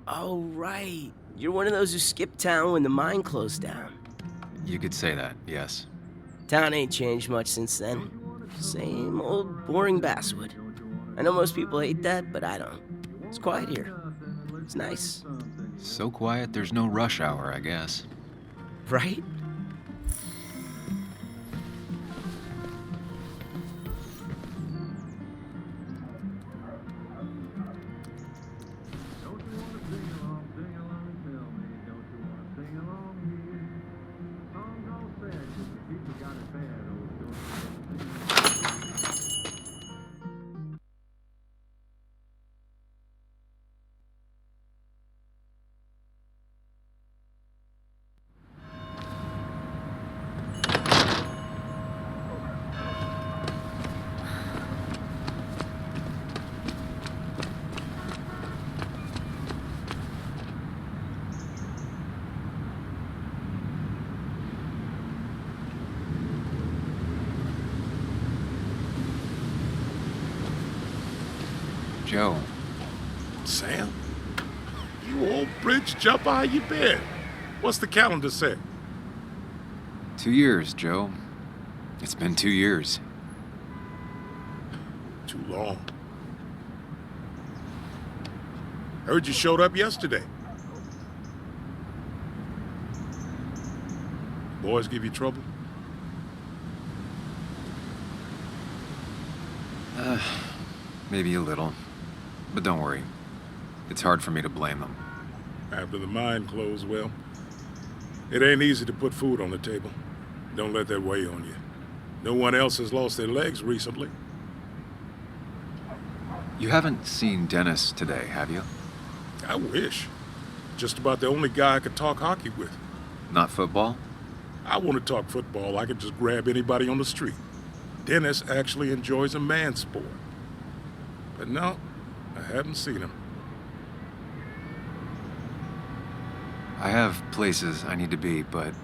Oh right, you're one of those who skipped town when the mine closed down. You could say that, yes. Town ain't changed much since then. Same old boring Basswood. I know most people hate that, but I don't. It's quiet here. It's nice. So quiet there's no rush hour, I guess. Right? Joe. Sam? You old bridge jumper, how you been? What's the calendar say? 2 years, Joe. It's been 2 years. Too long. Heard you showed up yesterday. Boys give you trouble? Maybe a little. But don't worry. It's hard for me to blame them. After the mine closed, well, it ain't easy to put food on the table. Don't let that weigh on you. No one else has lost their legs recently. You haven't seen Dennis today, have you? I wish. Just about the only guy I could talk hockey with. Not football? I want to talk football. I could just grab anybody on the street. Dennis actually enjoys a man's sport. But no, I haven't seen him. I have places I need to be, but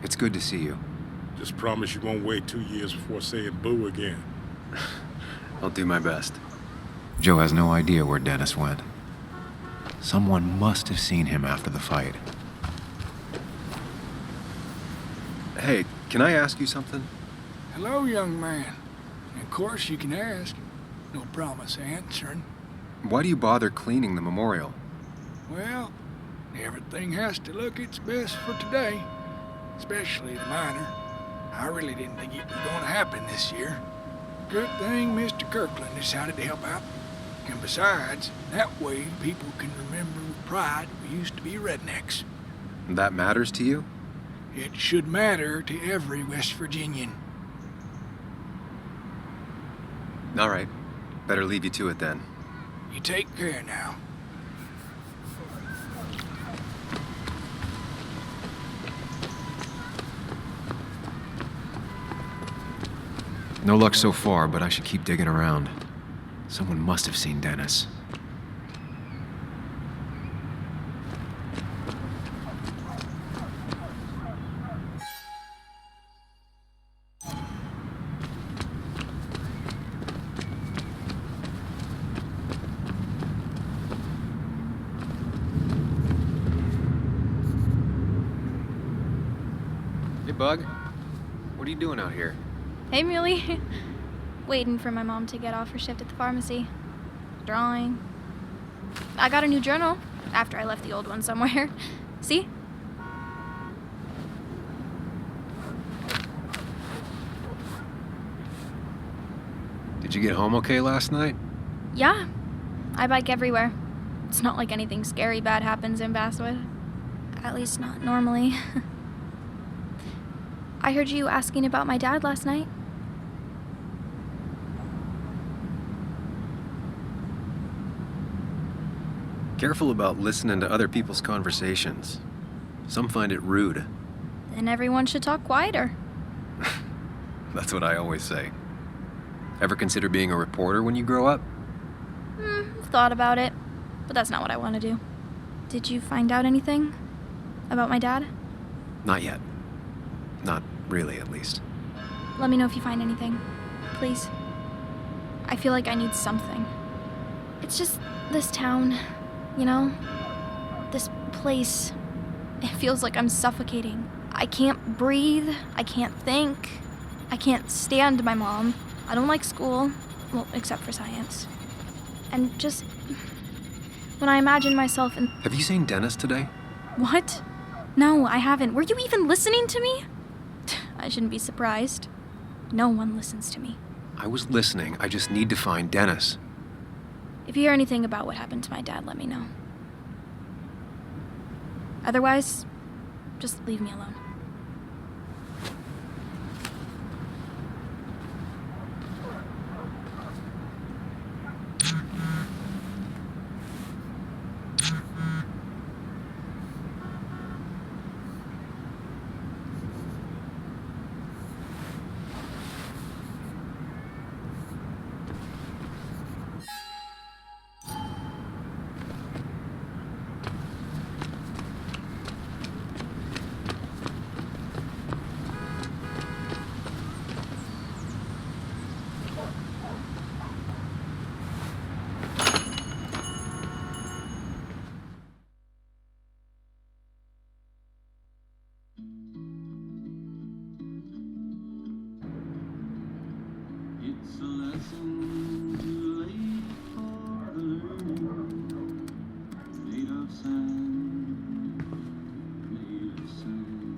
it's good to see you. Just promise you won't wait 2 years before saying boo again. I'll do my best. Joe has no idea where Dennis went. Someone must have seen him after the fight. Hey, can I ask you something? Hello, young man. Of course you can ask. No promise answering. Why do you bother cleaning the memorial? Well, everything has to look its best for today. Especially the miner. I really didn't think it was going to happen this year. Good thing Mr. Kirkland decided to help out. And besides, that way people can remember with pride we used to be rednecks. That matters to you? It should matter to every West Virginian. All right. Better leave you to it then. You take care now. No luck so far, but I should keep digging around. Someone must have seen Dennis. Bug. What are you doing out here? Hey, Muley. Waiting for my mom to get off her shift at the pharmacy. Drawing. I got a new journal after I left the old one somewhere. See? Did you get home okay last night? Yeah. I bike everywhere. It's not like anything scary bad happens in Basswood. At least not normally. I heard you asking about my dad last night. Careful about listening to other people's conversations. Some find it rude. Then everyone should talk quieter. That's what I always say. Ever consider being a reporter when you grow up? I've thought about it, but that's not what I want to do. Did you find out anything about my dad? Not yet. Not really, at least. Let me know if you find anything. Please. I feel like I need something. It's just this town, you know? This place. It feels like I'm suffocating. I can't breathe. I can't think. I can't stand my mom. I don't like school. Well, except for science. And just... when I imagine myself in... Have you seen Dennis today? What? No, I haven't. Were you even listening to me? I shouldn't be surprised. No one listens to me. I was listening. I just need to find Dennis. If you hear anything about what happened to my dad, let me know. Otherwise, just leave me alone.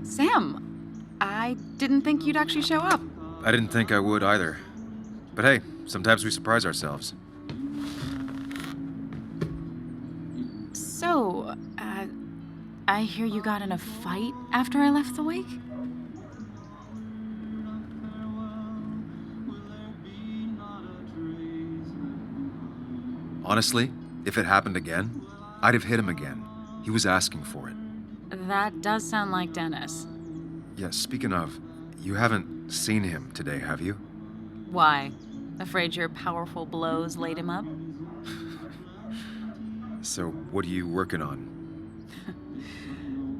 Sam, I didn't think you'd actually show up. I didn't think I would either. But hey, sometimes we surprise ourselves. So, I hear you got in a fight after I left the wake? Honestly, if it happened again, I'd have hit him again. He was asking for it. That does sound like Dennis. Yes, speaking of, you haven't seen him today, have you? Why? Afraid your powerful blows laid him up? So, what are you working on?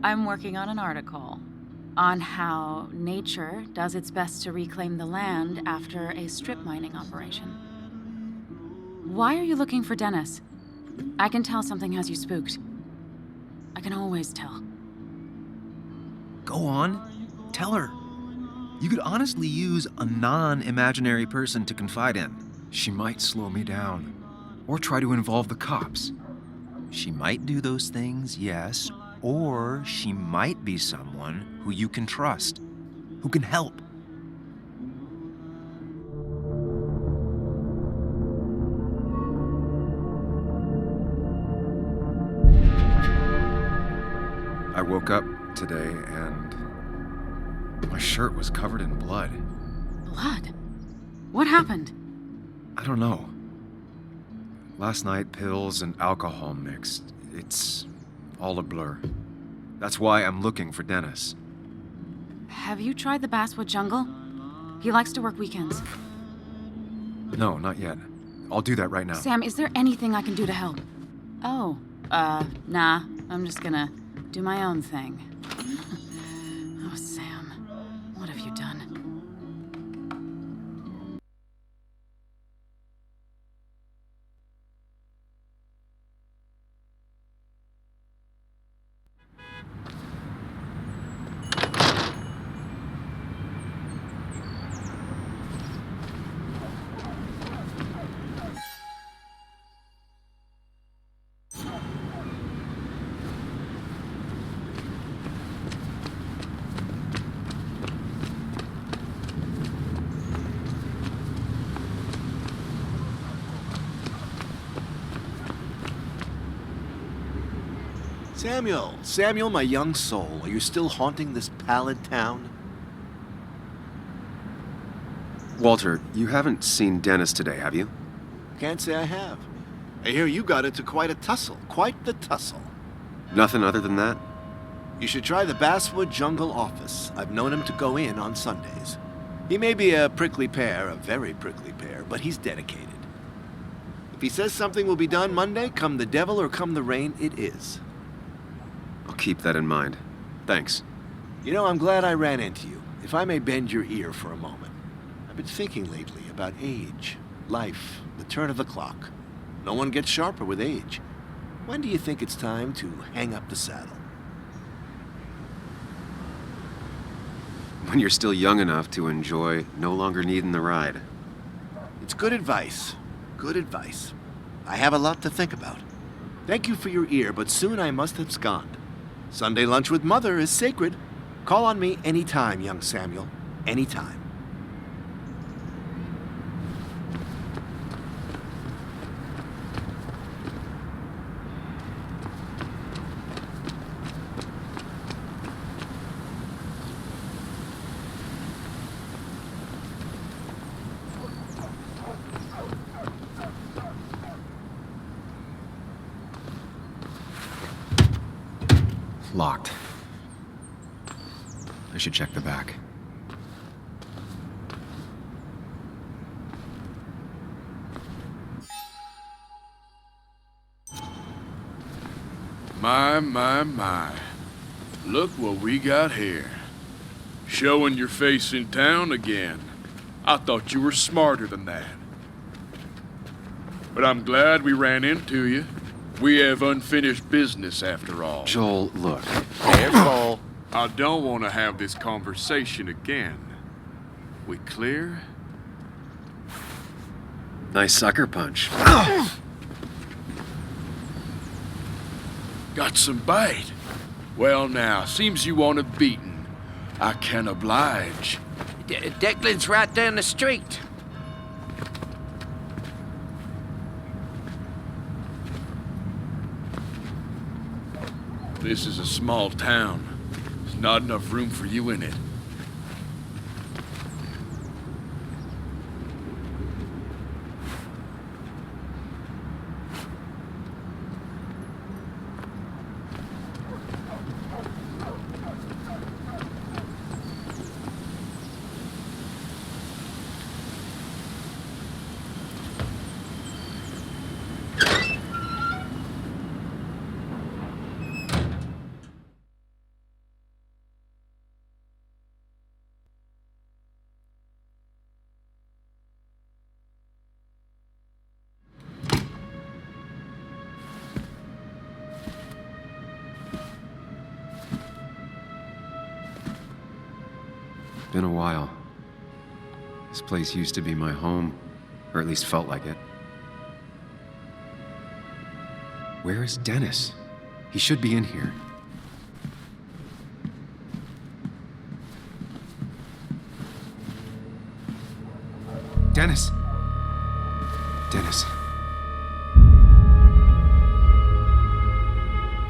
I'm working on an article on how nature does its best to reclaim the land after a strip mining operation. Why are you looking for Dennis? I can tell something has you spooked. I can always tell. Go on. Tell her. You could honestly use a non-imaginary person to confide in. She might slow me down. Or try to involve the cops. She might do those things, yes. Or she might be someone who you can trust. Who can help. I woke up today and my shirt was covered in blood. Blood? What happened? I don't know. Last night, pills and alcohol mixed. It's all a blur. That's why I'm looking for Dennis. Have you tried the Basswood jungle? He likes to work weekends. No, not yet. I'll do that right now. Sam, is there anything I can do to help? Oh, nah. I'm just gonna do my own thing. Oh, Sam, what have you done? Samuel, my young soul, are you still haunting this pallid town? Walter, you haven't seen Dennis today, have you? Can't say I have. I hear you got into quite a tussle. Quite the tussle. Nothing other than that? You should try the Basswood Jungle office. I've known him to go in on Sundays. He may be a prickly pear, a very prickly pear, but he's dedicated. If he says something will be done Monday, come the devil or come the rain, it is. I'll keep that in mind. Thanks. You know, I'm glad I ran into you. If I may bend your ear for a moment. I've been thinking lately about age, life, the turn of the clock. No one gets sharper with age. When do you think it's time to hang up the saddle? When you're still young enough to enjoy no longer needing the ride. It's good advice. Good advice. I have a lot to think about. Thank you for your ear, but soon I must abscond. Sunday lunch with Mother is sacred. Call on me anytime, young Samuel. Anytime. Locked. I should check the back. My. Look what we got here. Showing your face in town again. I thought you were smarter than that. But I'm glad we ran into you. We have unfinished business after all. Joel, look. Careful. I don't want to have this conversation again. We clear? Nice sucker punch. Got some bite. Well now, seems you want a beating. I can oblige. Declan's right down the street. This is a small town. There's not enough room for you in it. Been a while. This place used to be my home, or at least felt like it. Where is Dennis? He should be in here. Dennis! Dennis.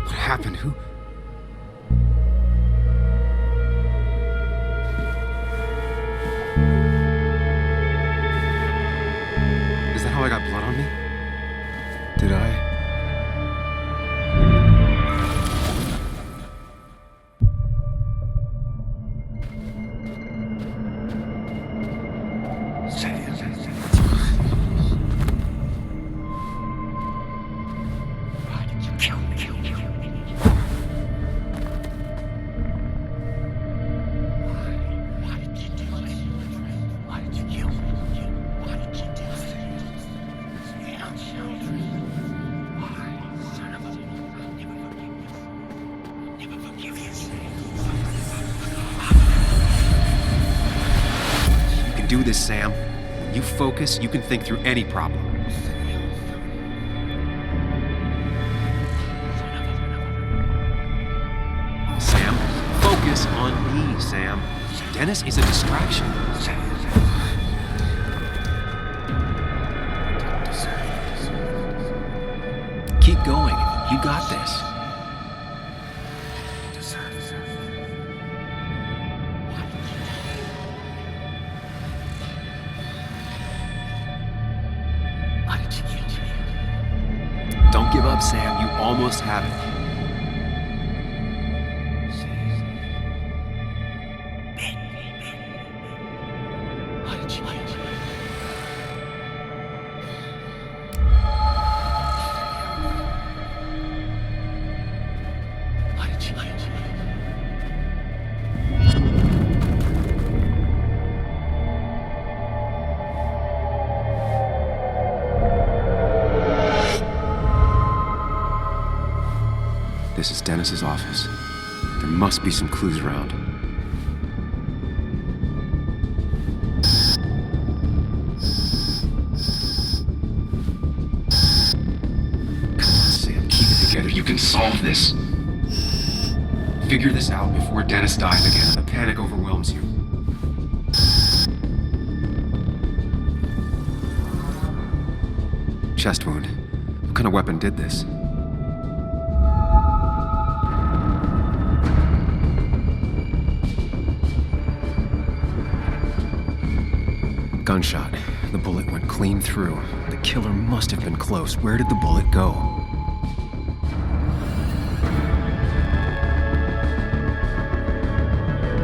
What happened? Who? Is that how I got blood on me? Did I? Do this, Sam. When you focus, you can think through any problem. Sam, focus on me, Sam. Dennis is a distraction. Keep going. You got this. up, Sam. You almost have it. This is Dennis's office. There must be some clues around. Come on, Sam, keep it together. You can solve this. Figure this out before Dennis dies again and the panic overwhelms you. Chest wound. What kind of weapon did this? Gunshot. The bullet went clean through. The killer must have been close. Where did the bullet go?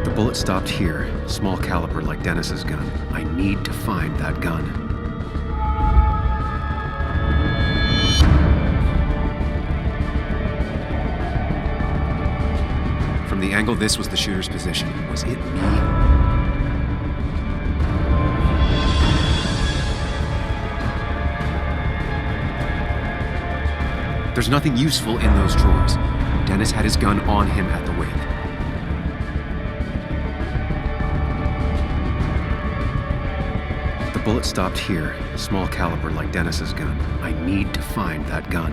The bullet stopped here. Small caliber like Dennis's gun. I need to find that gun. From the angle this was the shooter's position. Was it me? There's nothing useful in those drawers. Dennis had his gun on him at the wake. The bullet stopped here. Small caliber like Dennis's gun. I need to find that gun.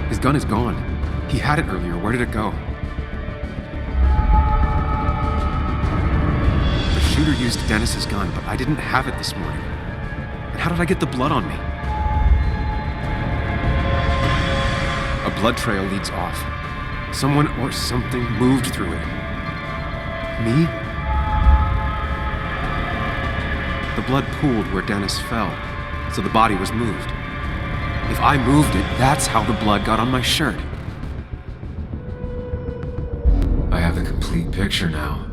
His gun is gone. He had it earlier. Where did it go? The shooter used Dennis's gun, but I didn't have it this morning. And how did I get the blood on me? A blood trail leads off. Someone or something moved through it. Me? The blood pooled where Dennis fell, so the body was moved. If I moved it, that's how the blood got on my shirt. I have the complete picture now.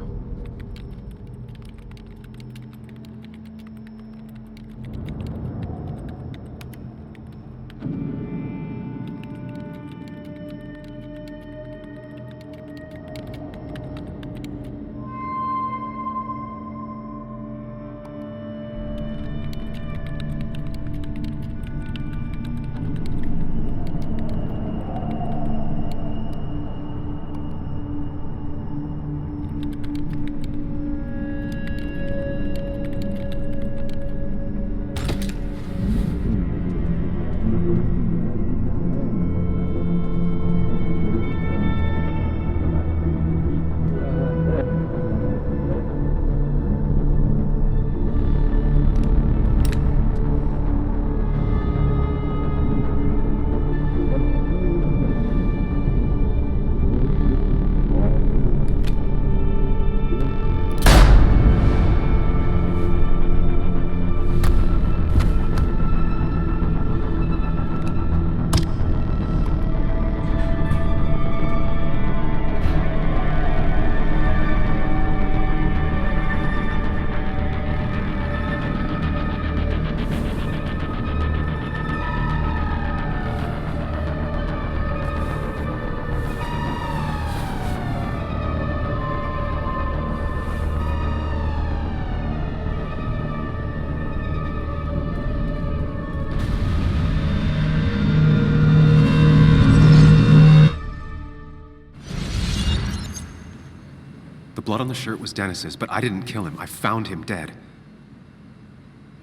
The blood on the shirt was Dennis's, but I didn't kill him. I found him dead.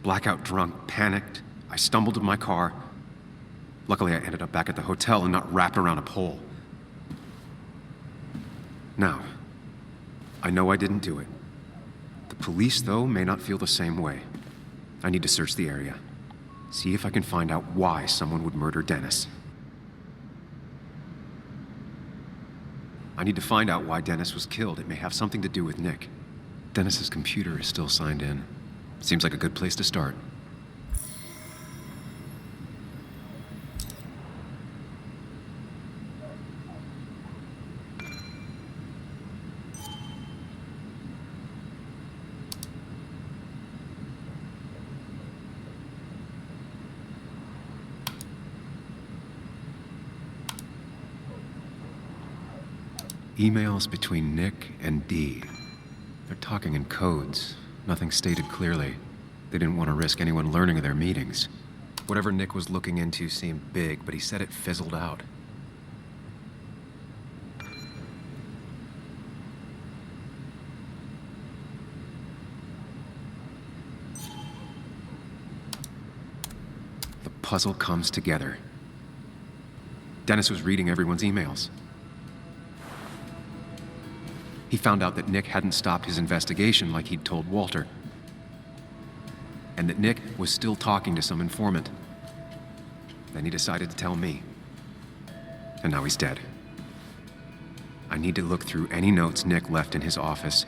Blackout drunk, panicked. I stumbled to my car. Luckily, I ended up back at the hotel and not wrapped around a pole. Now, I know I didn't do it. The police, though, may not feel the same way. I need to search the area. See if I can find out why someone would murder Dennis. I need to find out why Dennis was killed. It may have something to do with Nick. Dennis's computer is still signed in. Seems like a good place to start. Emails between Nick and Dee. They're talking in codes. Nothing stated clearly. They didn't want to risk anyone learning of their meetings. Whatever Nick was looking into seemed big, but he said it fizzled out. The puzzle comes together. Dennis was reading everyone's emails. He found out that Nick hadn't stopped his investigation like he'd told Walter. And that Nick was still talking to some informant. Then he decided to tell me. And now he's dead. I need to look through any notes Nick left in his office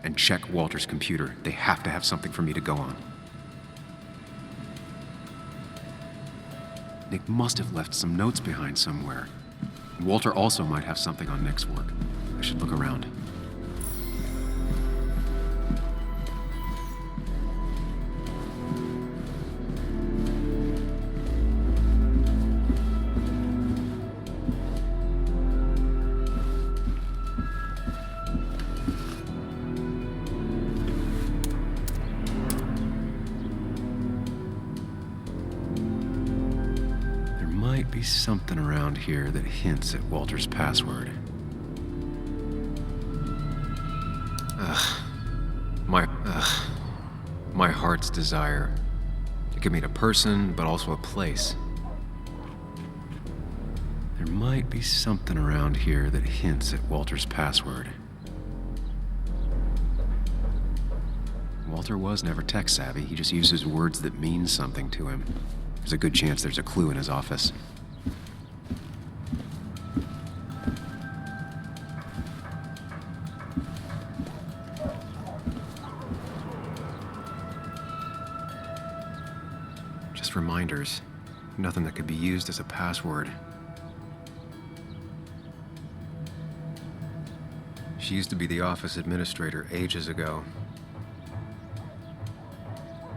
and check Walter's computer. They have to have something for me to go on. Nick must have left some notes behind somewhere. Walter also might have something on Nick's work. I should look around. There might be something around here that hints at Walter's password. My heart's desire. It could mean a person, but also a place. There might be something around here that hints at Walter's password. Walter was never tech-savvy. He just uses words that mean something to him. There's a good chance there's a clue in his office. Reminders. Nothing that could be used as a password. She used to be the office administrator ages ago.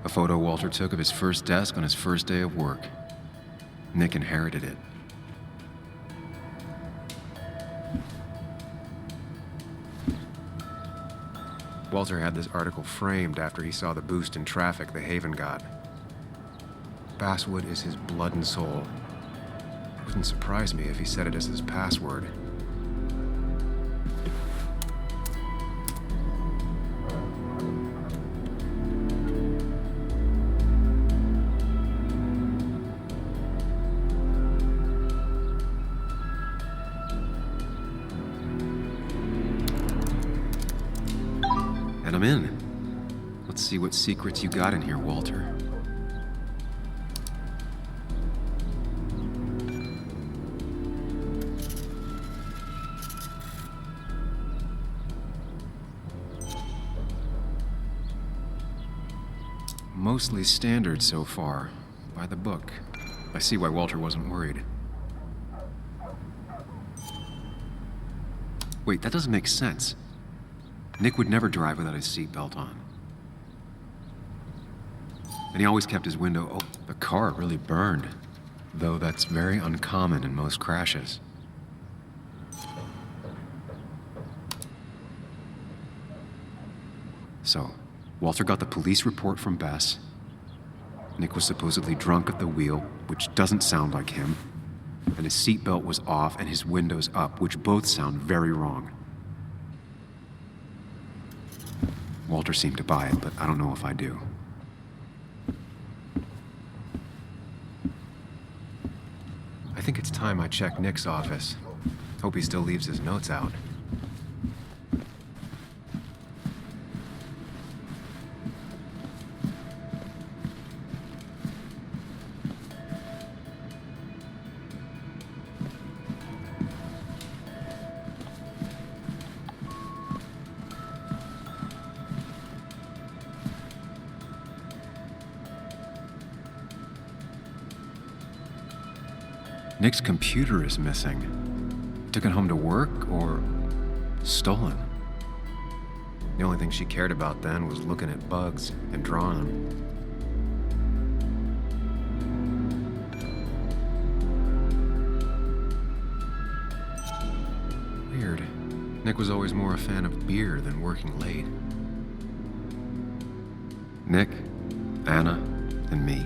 A photo Walter took of his first desk on his first day of work. Nick inherited it. Walter had this article framed after he saw the boost in traffic the Haven got. Basswood is his blood and soul. It wouldn't surprise me if he said it as his password. And I'm in. Let's see what secrets you got in here, Walter. Mostly standard so far, by the book. I see why Walter wasn't worried. Wait, that doesn't make sense. Nick would never drive without his seatbelt on. And he always kept his window open. The car really burned, though that's very uncommon in most crashes. So, Walter got the police report from Bess. Nick was supposedly drunk at the wheel, which doesn't sound like him. And his seatbelt was off and his windows up, which both sound very wrong. Walter seemed to buy it, but I don't know if I do. I think it's time I check Nick's office. Hope he still leaves his notes out. Nick's computer is missing. Took it home to work or stolen. The only thing she cared about then was looking at bugs and drawing them. Weird. Nick was always more a fan of beer than working late. Nick, Anna, and me.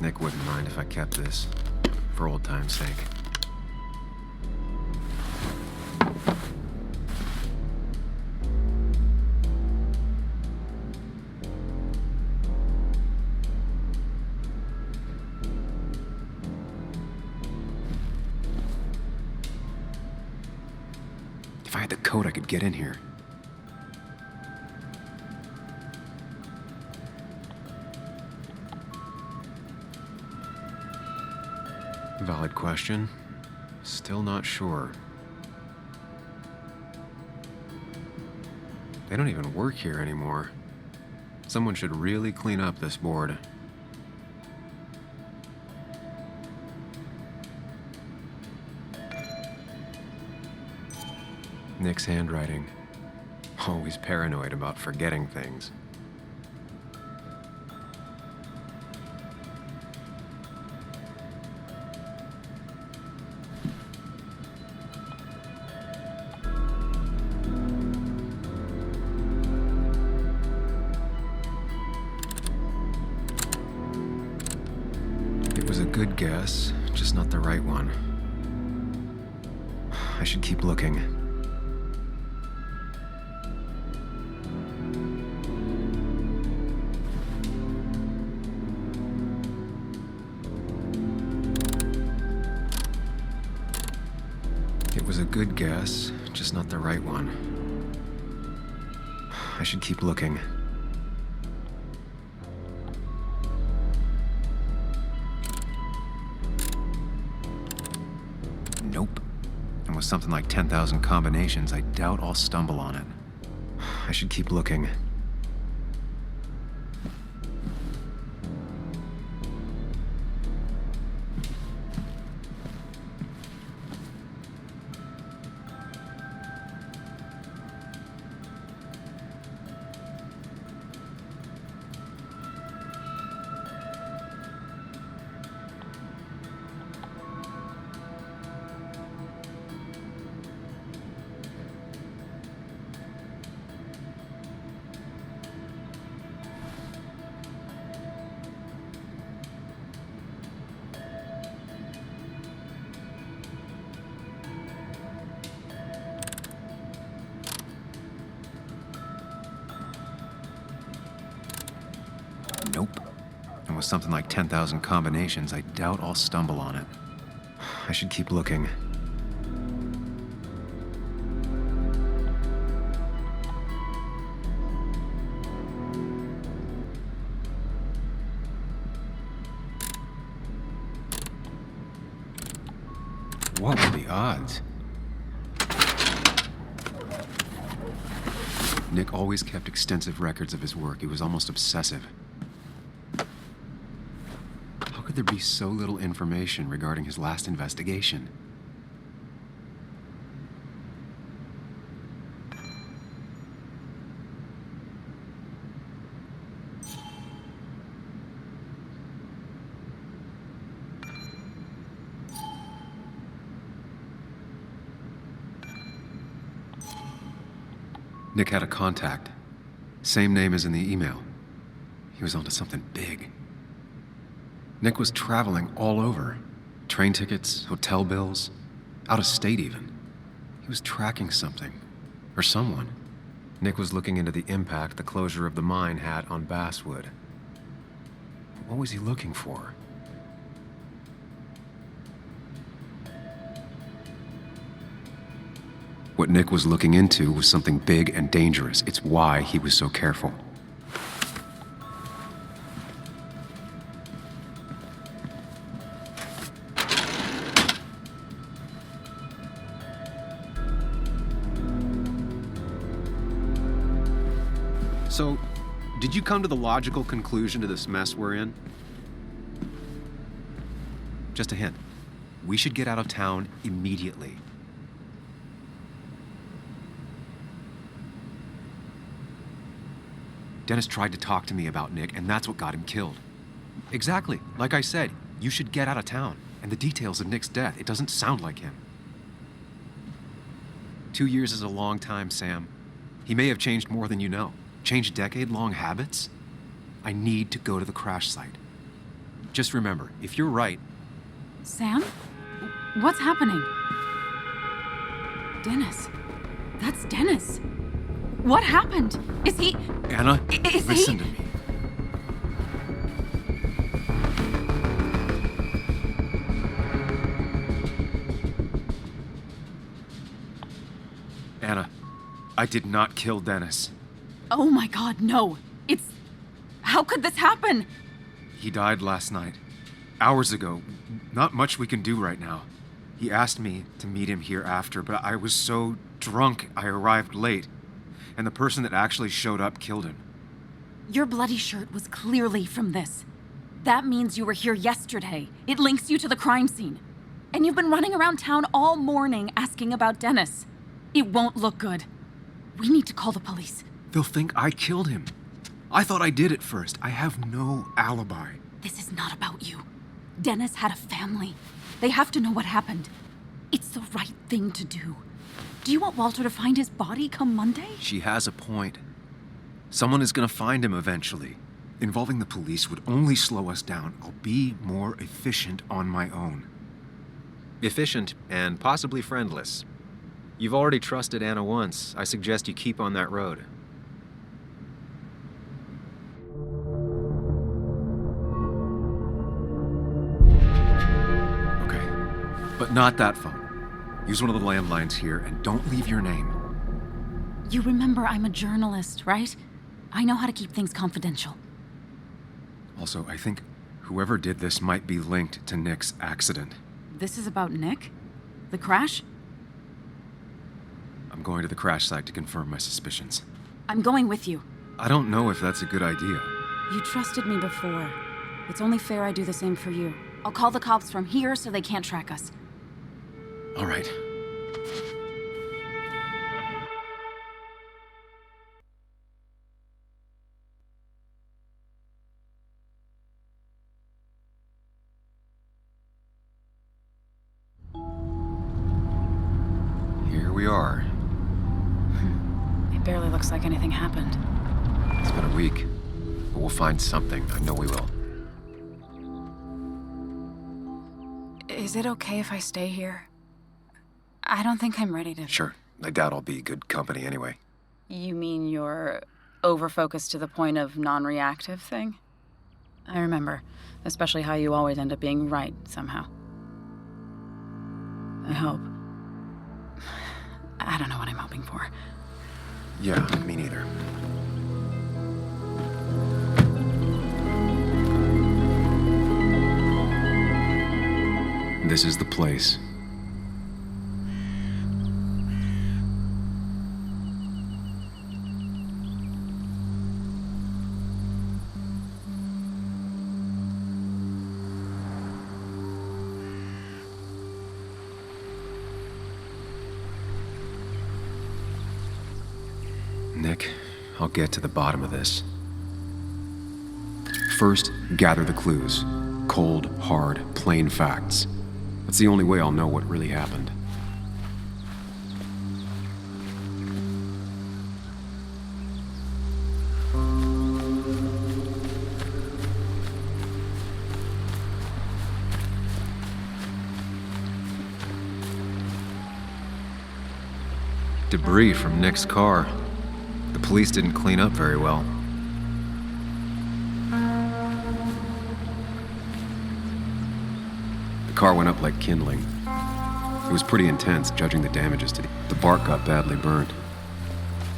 Nick wouldn't mind if I kept this, for old time's sake. If I had the code, I could get in here. Valid question. Still not sure. They don't even work here anymore. Someone should really clean up this board. Nick's handwriting. Always paranoid about forgetting things. It was a good guess, just not the right one. I should keep looking. It was a good guess, just not the right one. I should keep looking. Nope. And with something like 10,000 combinations, I doubt I'll stumble on it. I should keep looking. Nope. And with something like 10,000 combinations, I doubt I'll stumble on it. I should keep looking. What were the odds? Nick always kept extensive records of his work. He was almost obsessive. How could there be so little information regarding his last investigation? Nick had a contact. Same name as in the email. He was onto something big. Nick was traveling all over. Train tickets, hotel bills, out of state even. He was tracking something. Or someone. Nick was looking into the impact the closure of the mine had on Basswood. What was he looking for? What Nick was looking into was something big and dangerous. It's why he was so careful. So, did you come to the logical conclusion to this mess we're in? Just a hint. We should get out of town immediately. Dennis tried to talk to me about Nick, and that's what got him killed. Exactly. Like I said, you should get out of town. And the details of Nick's death, it doesn't sound like him. 2 years is a long time, Sam. He may have changed more than you know. Changed decade-long habits? I need to go to the crash site. Just remember, if you're right... Sam? What's happening? Dennis. That's Dennis. What happened? Is he... Anna, listen to me. Anna, I did not kill Dennis. Oh my God, no. It's... How could this happen? He died last night. Hours ago. Not much we can do right now. He asked me to meet him here after, but I was so drunk I arrived late. And the person that actually showed up killed him. Your bloody shirt was clearly from this. That means you were here yesterday. It links you to the crime scene. And you've been running around town all morning asking about Dennis. It won't look good. We need to call the police. They'll think I killed him. I thought I did at first. I have no alibi. This is not about you. Dennis had a family. They have to know what happened. It's the right thing to do. Do you want Walter to find his body come Monday? She has a point. Someone is going to find him eventually. Involving the police would only slow us down. I'll be more efficient on my own. Efficient and possibly friendless. You've already trusted Anna once. I suggest you keep on that road. Okay, but not that phone. Use one of the landlines here and don't leave your name. You remember I'm a journalist, right? I know how to keep things confidential. Also, I think whoever did this might be linked to Nick's accident. This is about Nick? The crash? I'm going to the crash site to confirm my suspicions. I'm going with you. I don't know if that's a good idea. You trusted me before. It's only fair I do the same for you. I'll call the cops from here so they can't track us. All right. Here we are. It barely looks like anything happened. It's been a week, but we'll find something. I know we will. Is it okay if I stay here? I don't think I'm ready to... Sure. I doubt I'll be good company anyway. You mean you're over-focused to the point of non-reactive thing? I remember, especially how you always end up being right somehow. I hope. I don't know what I'm hoping for. Yeah, me neither. This is the place. Nick, I'll get to the bottom of this. First, gather the clues. Cold, hard, plain facts. That's the only way I'll know what really happened. Debris from Nick's car. The police didn't clean up very well. The car went up like kindling. It was pretty intense, judging the damages to the bark got badly burned.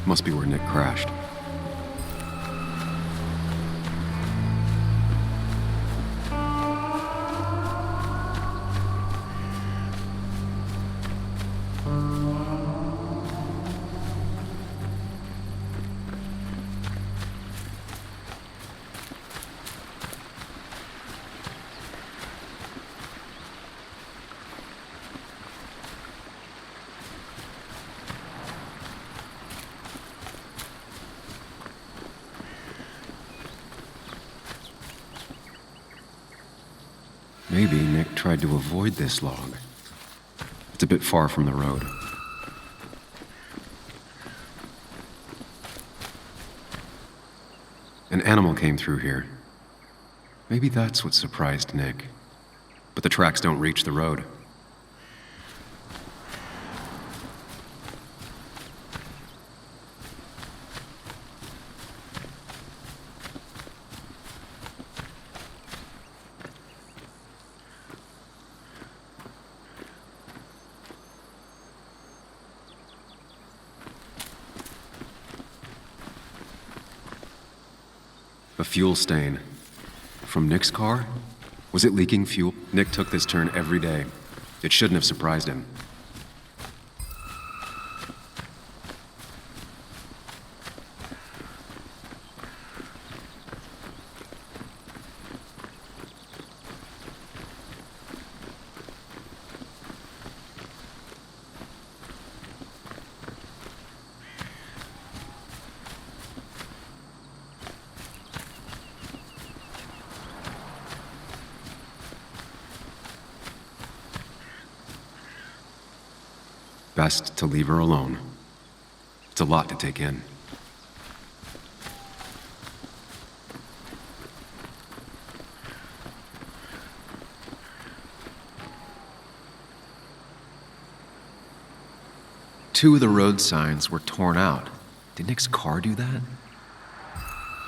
Must be where Nick crashed. Maybe Nick tried to avoid this log. It's a bit far from the road. An animal came through here. Maybe that's what surprised Nick. But the tracks don't reach the road. A fuel stain. From Nick's car? Was it leaking fuel? Nick took this turn every day. It shouldn't have surprised him. Best to leave her alone. It's a lot to take in. Two of the road signs were torn out. Did Nick's car do that?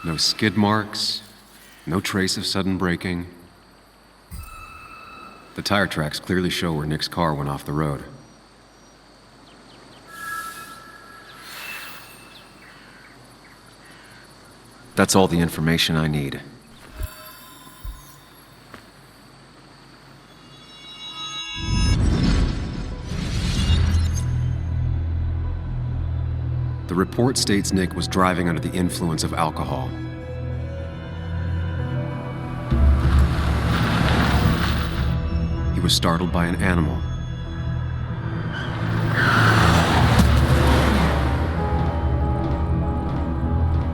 No skid marks, no trace of sudden braking. The tire tracks clearly show where Nick's car went off the road. That's all the information I need. The report states Nick was driving under the influence of alcohol. He was startled by an animal.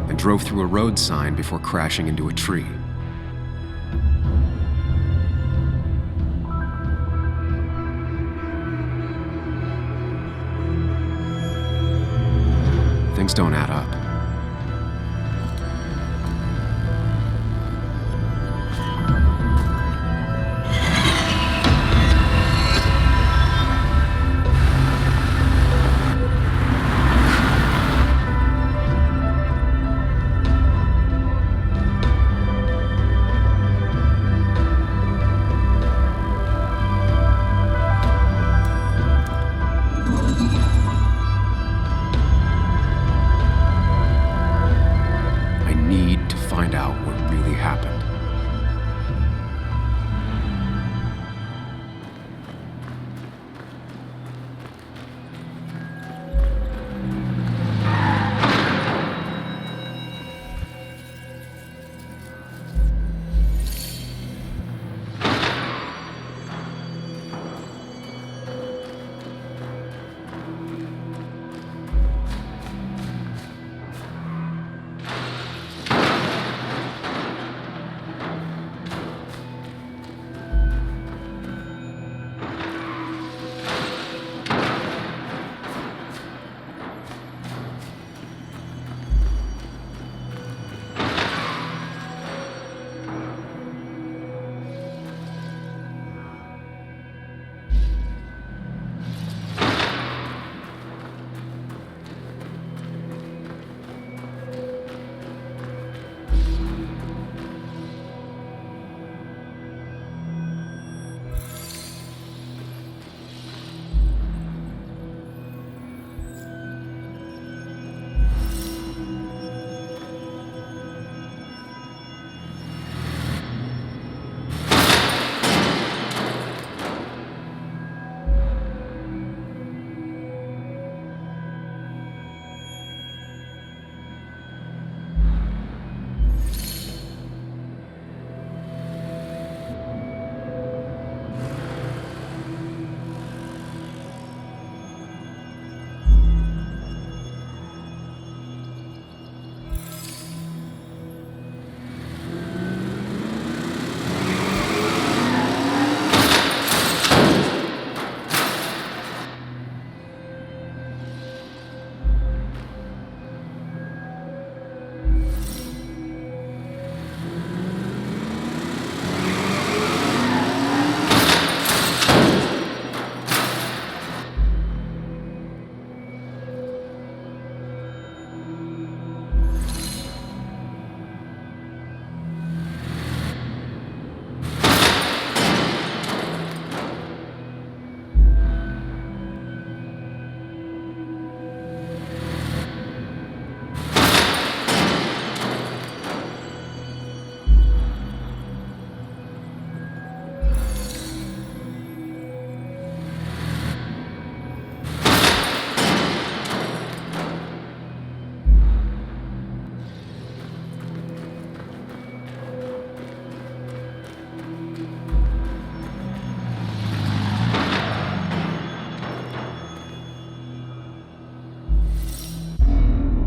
And drove through a road sign before crashing into a tree. Things don't add up.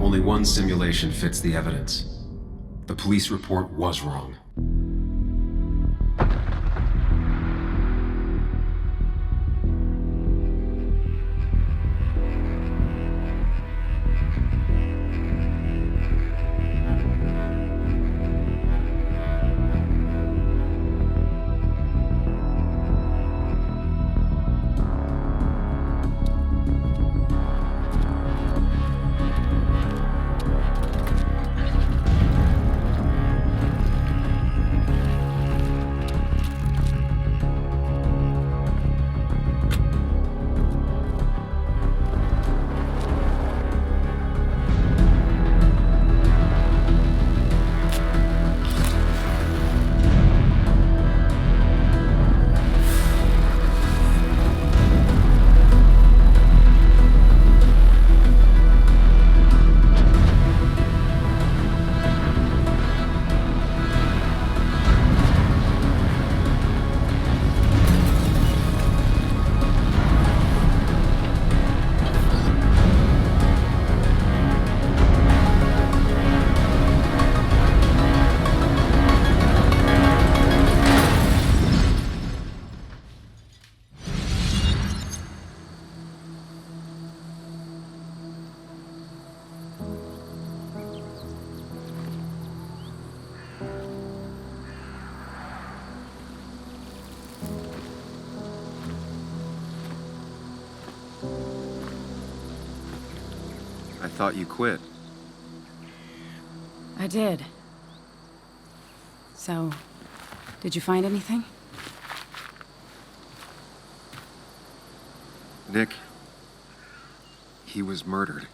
Only one simulation fits the evidence. The police report was wrong. I thought you quit. I did. So, did you find anything? Nick, he was murdered.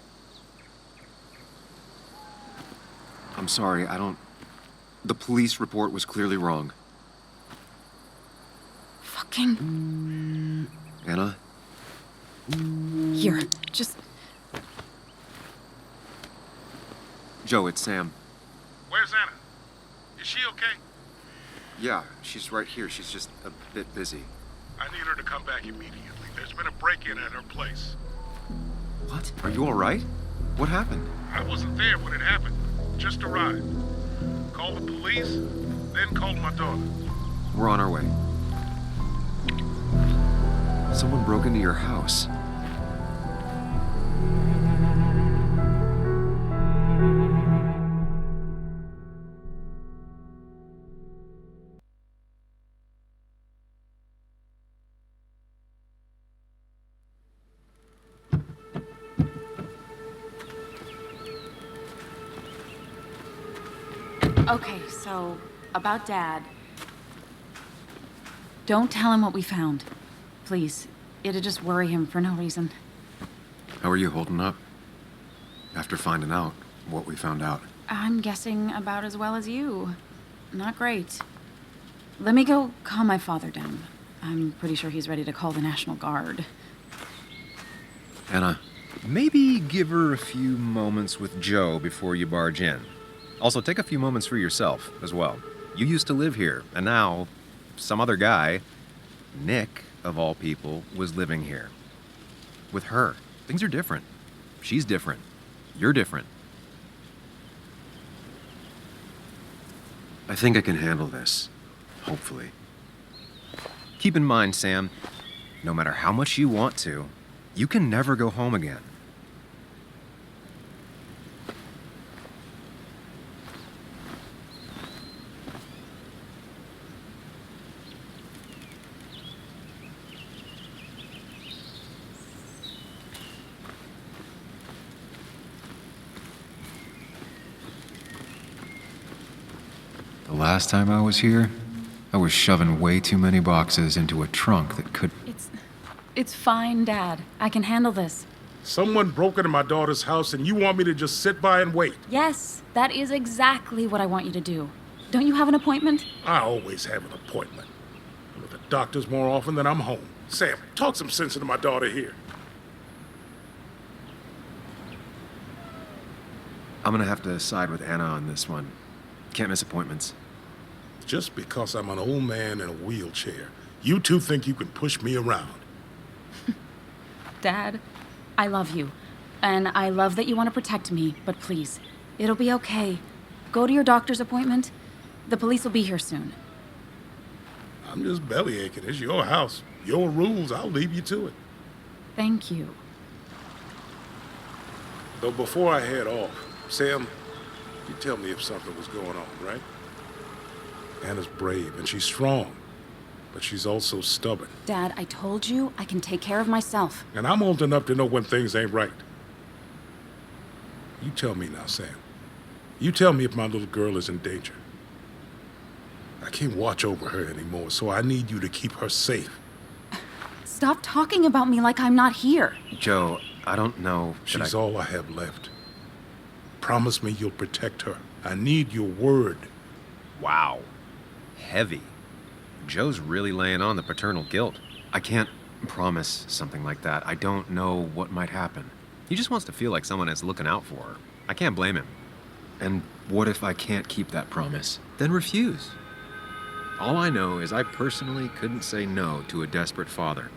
I'm sorry, the police report was clearly wrong. Fucking... Anna? Here, just... Joe, it's Sam. Where's Anna? Is she okay? Yeah, she's right here. She's just a bit busy. I need her to come back immediately. There's been a break-in at her place. What? Are you all right? What happened? I wasn't there when it happened. Just arrived. Called the police, then called my daughter. We're on our way. Someone broke into your house. Okay, so, about Dad. Don't tell him what we found. Please. It'd just worry him for no reason. How are you holding up? After finding out what we found out. I'm guessing about as well as you. Not great. Let me go calm my father down. I'm pretty sure he's ready to call the National Guard. Anna, maybe give her a few moments with Joe before you barge in. Also, take a few moments for yourself as well. You used to live here, and now some other guy, Nick, of all people, was living here. With her. Things are different. She's different. You're different. I think I can handle this. Hopefully. Keep in mind, Sam, no matter how much you want to, you can never go home again. The last time I was here, I was shoving way too many boxes into a trunk that could... It's fine, Dad. I can handle this. Someone broke into my daughter's house and you want me to just sit by and wait? Yes, that is exactly what I want you to do. Don't you have an appointment? I always have an appointment. I'm with the doctors more often than I'm home. Sam, talk some sense into my daughter here. I'm gonna have to side with Anna on this one. Can't miss appointments. Just because I'm an old man in a wheelchair, you two think you can push me around. Dad, I love you. And I love that you want to protect me, but please, it'll be okay. Go to your doctor's appointment. The police will be here soon. I'm just belly aching. It's your house. Your rules. I'll leave you to it. Thank you. Though before I head off, Sam, you tell me if something was going on, right? Anna's brave and she's strong, but she's also stubborn. Dad, I told you I can take care of myself. And I'm old enough to know when things ain't right. You tell me now, Sam. You tell me if my little girl is in danger. I can't watch over her anymore, so I need you to keep her safe. Stop talking about me like I'm not here. Joe, I don't know. She's all I have left. Promise me you'll protect her. I need your word. Wow. Heavy. Joe's really laying on the paternal guilt. I can't promise something like that. I don't know what might happen. He just wants to feel like someone is looking out for her. I can't blame him. And what if I can't keep that promise? Then refuse. All I know is I personally couldn't say no to a desperate father.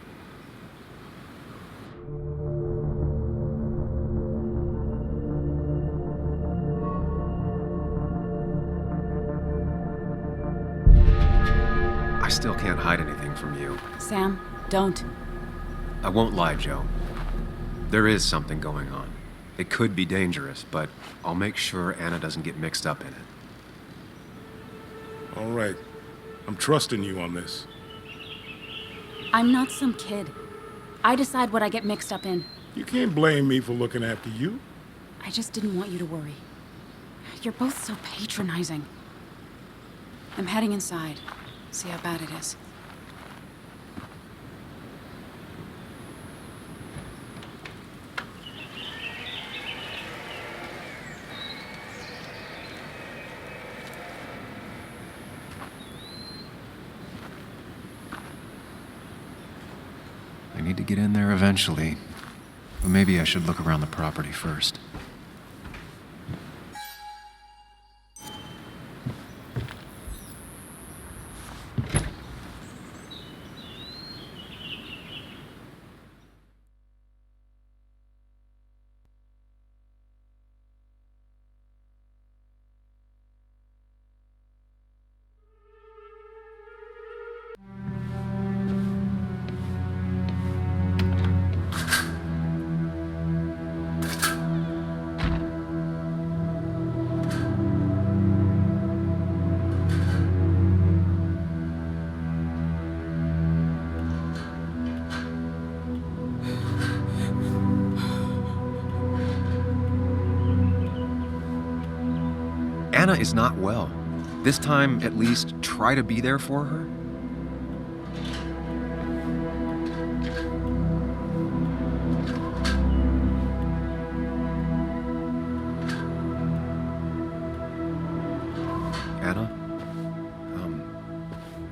I still can't hide anything from you. Sam, don't. I won't lie, Joe. There is something going on. It could be dangerous, but I'll make sure Anna doesn't get mixed up in it. All right. I'm trusting you on this. I'm not some kid. I decide what I get mixed up in. You can't blame me for looking after you. I just didn't want you to worry. You're both so patronizing. I'm heading inside. See how bad it is. I need to get in there eventually, but maybe I should look around the property first. Anna is not well. This time, at least, try to be there for her. Anna?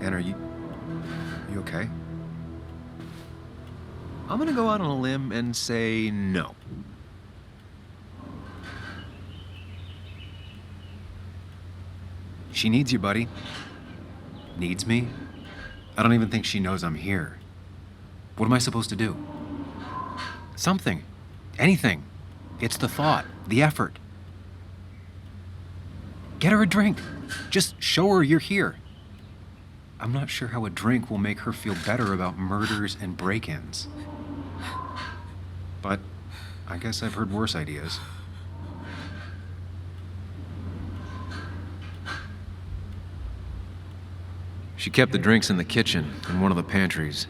Anna, are you okay? I'm gonna go out on a limb and say no. She needs you, buddy. Needs me? I don't even think she knows I'm here. What am I supposed to do? Something. Anything. It's the thought, the effort. Get her a drink. Just show her you're here. I'm not sure how a drink will make her feel better about murders and break-ins. But I guess I've heard worse ideas. She kept the drinks in the kitchen, in one of the pantries.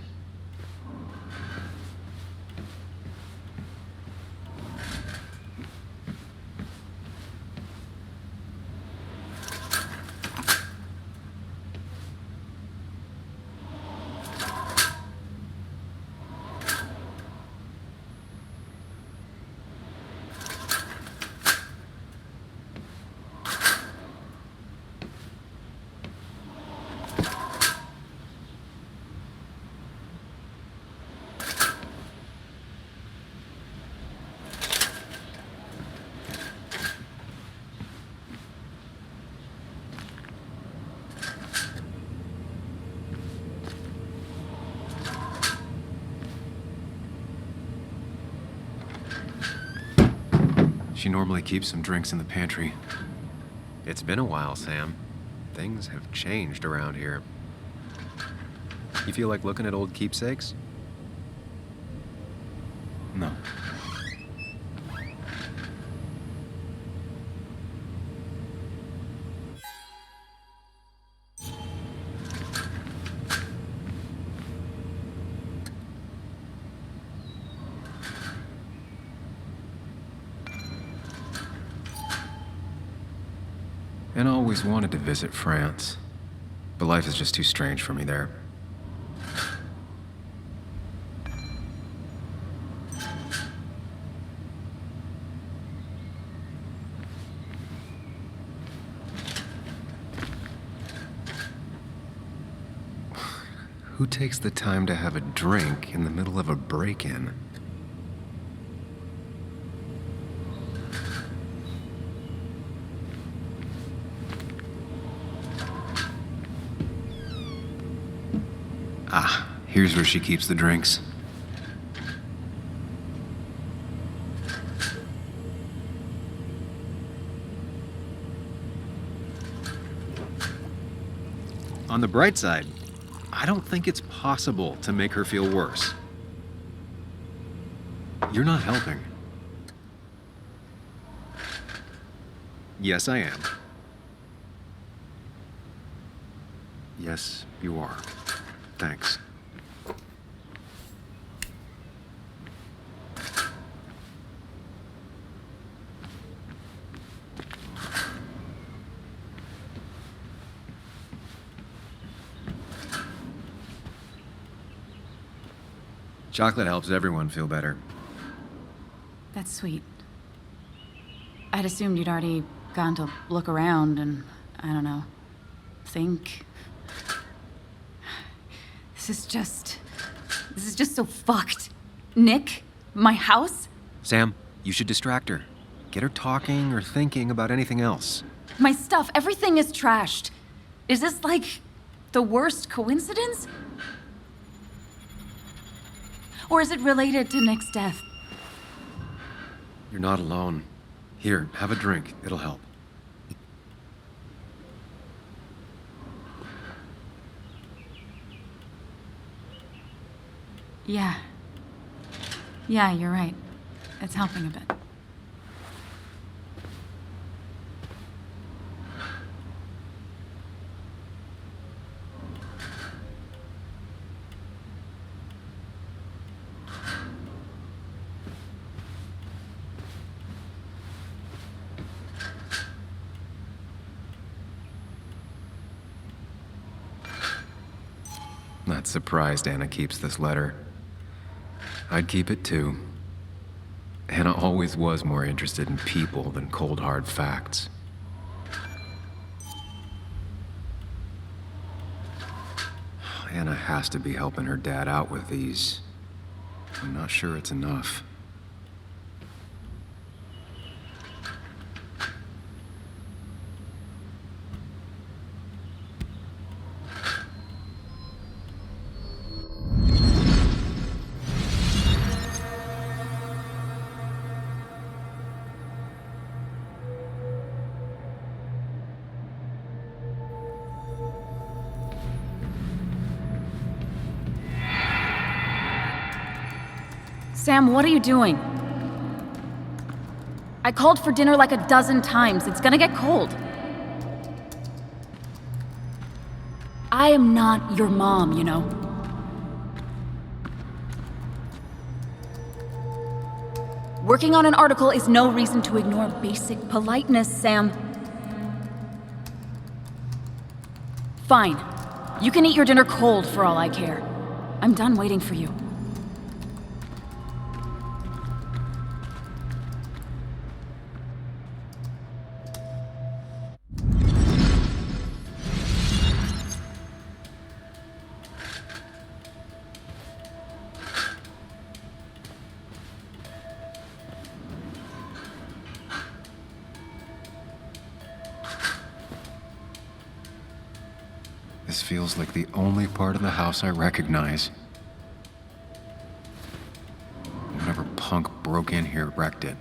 normally keeps some drinks in the pantry. It's been a while, Sam. Things have changed around here. You feel like looking at old keepsakes? No. And I always wanted to visit France, but life is just too strange for me there. Who takes the time to have a drink in the middle of a break-in? Ah, here's where she keeps the drinks. On the bright side, I don't think it's possible to make her feel worse. You're not helping. Yes, I am. Yes, you are. Thanks. Chocolate helps everyone feel better. That's sweet. I'd assumed you'd already gone to look around and, I don't know, think. This is just so fucked. Nick? My house? Sam, you should distract her. Get her talking or thinking about anything else. My stuff, everything is trashed. Is this like the worst coincidence? Or is it related to Nick's death? You're not alone. Here, have a drink. It'll help. Yeah. Yeah, you're right. It's helping a bit. Not surprised Anna keeps this letter. I'd keep it too. Anna always was more interested in people than cold hard facts. Anna has to be helping her dad out with these. I'm not sure it's enough. Sam, what are you doing? I called for dinner like a dozen times. It's gonna get cold. I am not your mom, you know. Working on an article is no reason to ignore basic politeness, Sam. Fine. You can eat your dinner cold for all I care. I'm done waiting for you. This feels like the only part of the house I recognize. Whatever punk broke in here wrecked it.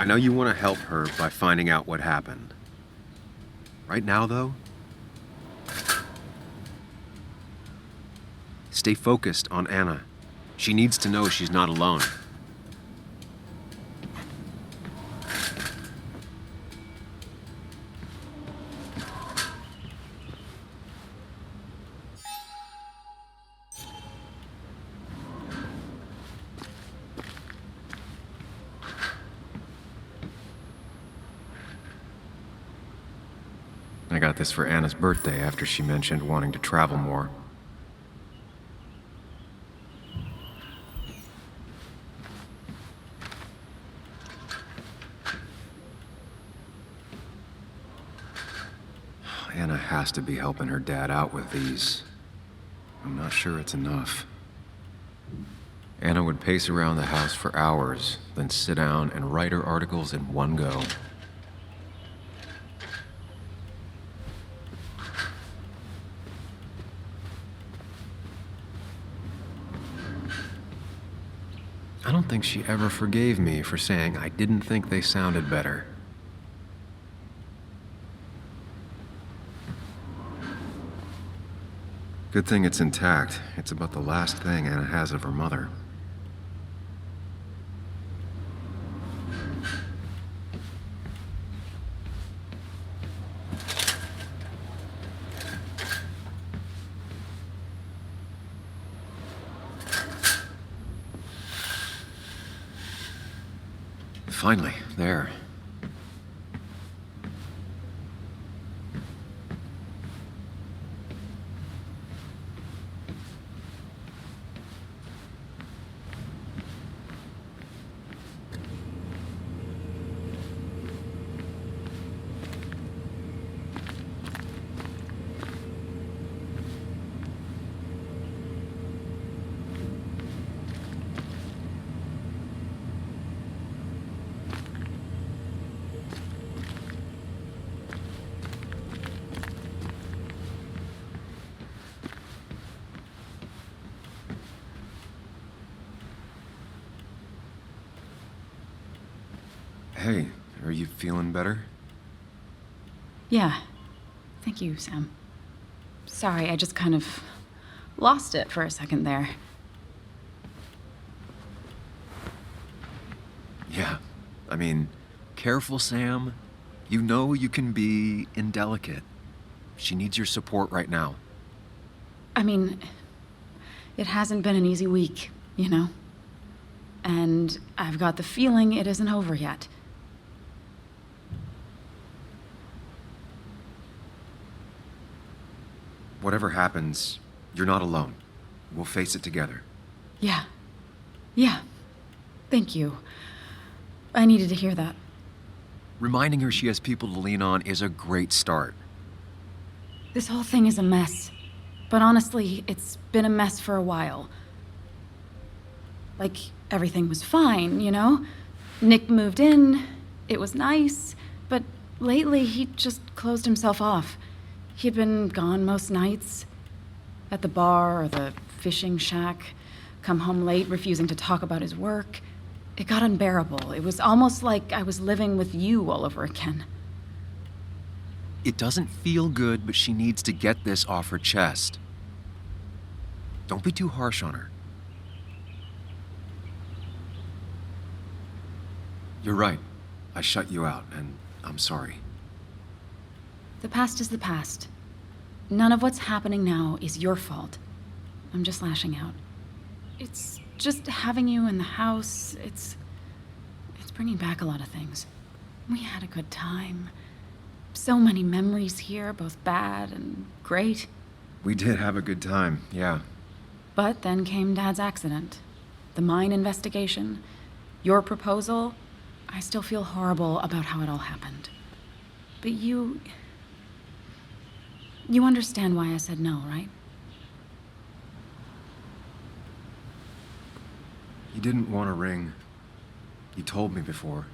know you want to help her by finding out what happened. Right now, though, stay focused on Anna. She needs to know she's not alone. I got this for Anna's birthday after she mentioned wanting to travel more. Anna has to be helping her dad out with these. I'm not sure it's enough. Anna would pace around the house for hours, then sit down and write her articles in one go. I don't think she ever forgave me for saying I didn't think they sounded better. Good thing it's intact. It's about the last thing Anna has of her mother. Finally, there. Hey, are you feeling better? Yeah. Thank you, Sam. Sorry, I just kind of lost it for a second there. Yeah. I mean, careful, Sam. You know you can be indelicate. She needs your support right now. I mean, it hasn't been an easy week, you know? And I've got the feeling it isn't over yet. Whatever happens, you're not alone. We'll face it together. Yeah. Yeah. Thank you. I needed to hear that. Reminding her she has people to lean on is a great start. This whole thing is a mess. But honestly, it's been a mess for a while. Like, everything was fine, you know? Nick moved in, it was nice, but lately he just closed himself off. He'd been gone most nights. At the bar or the fishing shack. Come home late, refusing to talk about his work. It got unbearable. It was almost like I was living with you all over again. It doesn't feel good, but she needs to get this off her chest. Don't be too harsh on her. You're right. I shut you out, and I'm sorry. The past is the past. None of what's happening now is your fault. I'm just lashing out. It's just having you in the house. It's bringing back a lot of things. We had a good time. So many memories here, both bad and great. We did have a good time, yeah. But then came Dad's accident. The mine investigation. Your proposal. I still feel horrible about how it all happened. But you understand why I said no, right? You didn't want a ring. You told me before.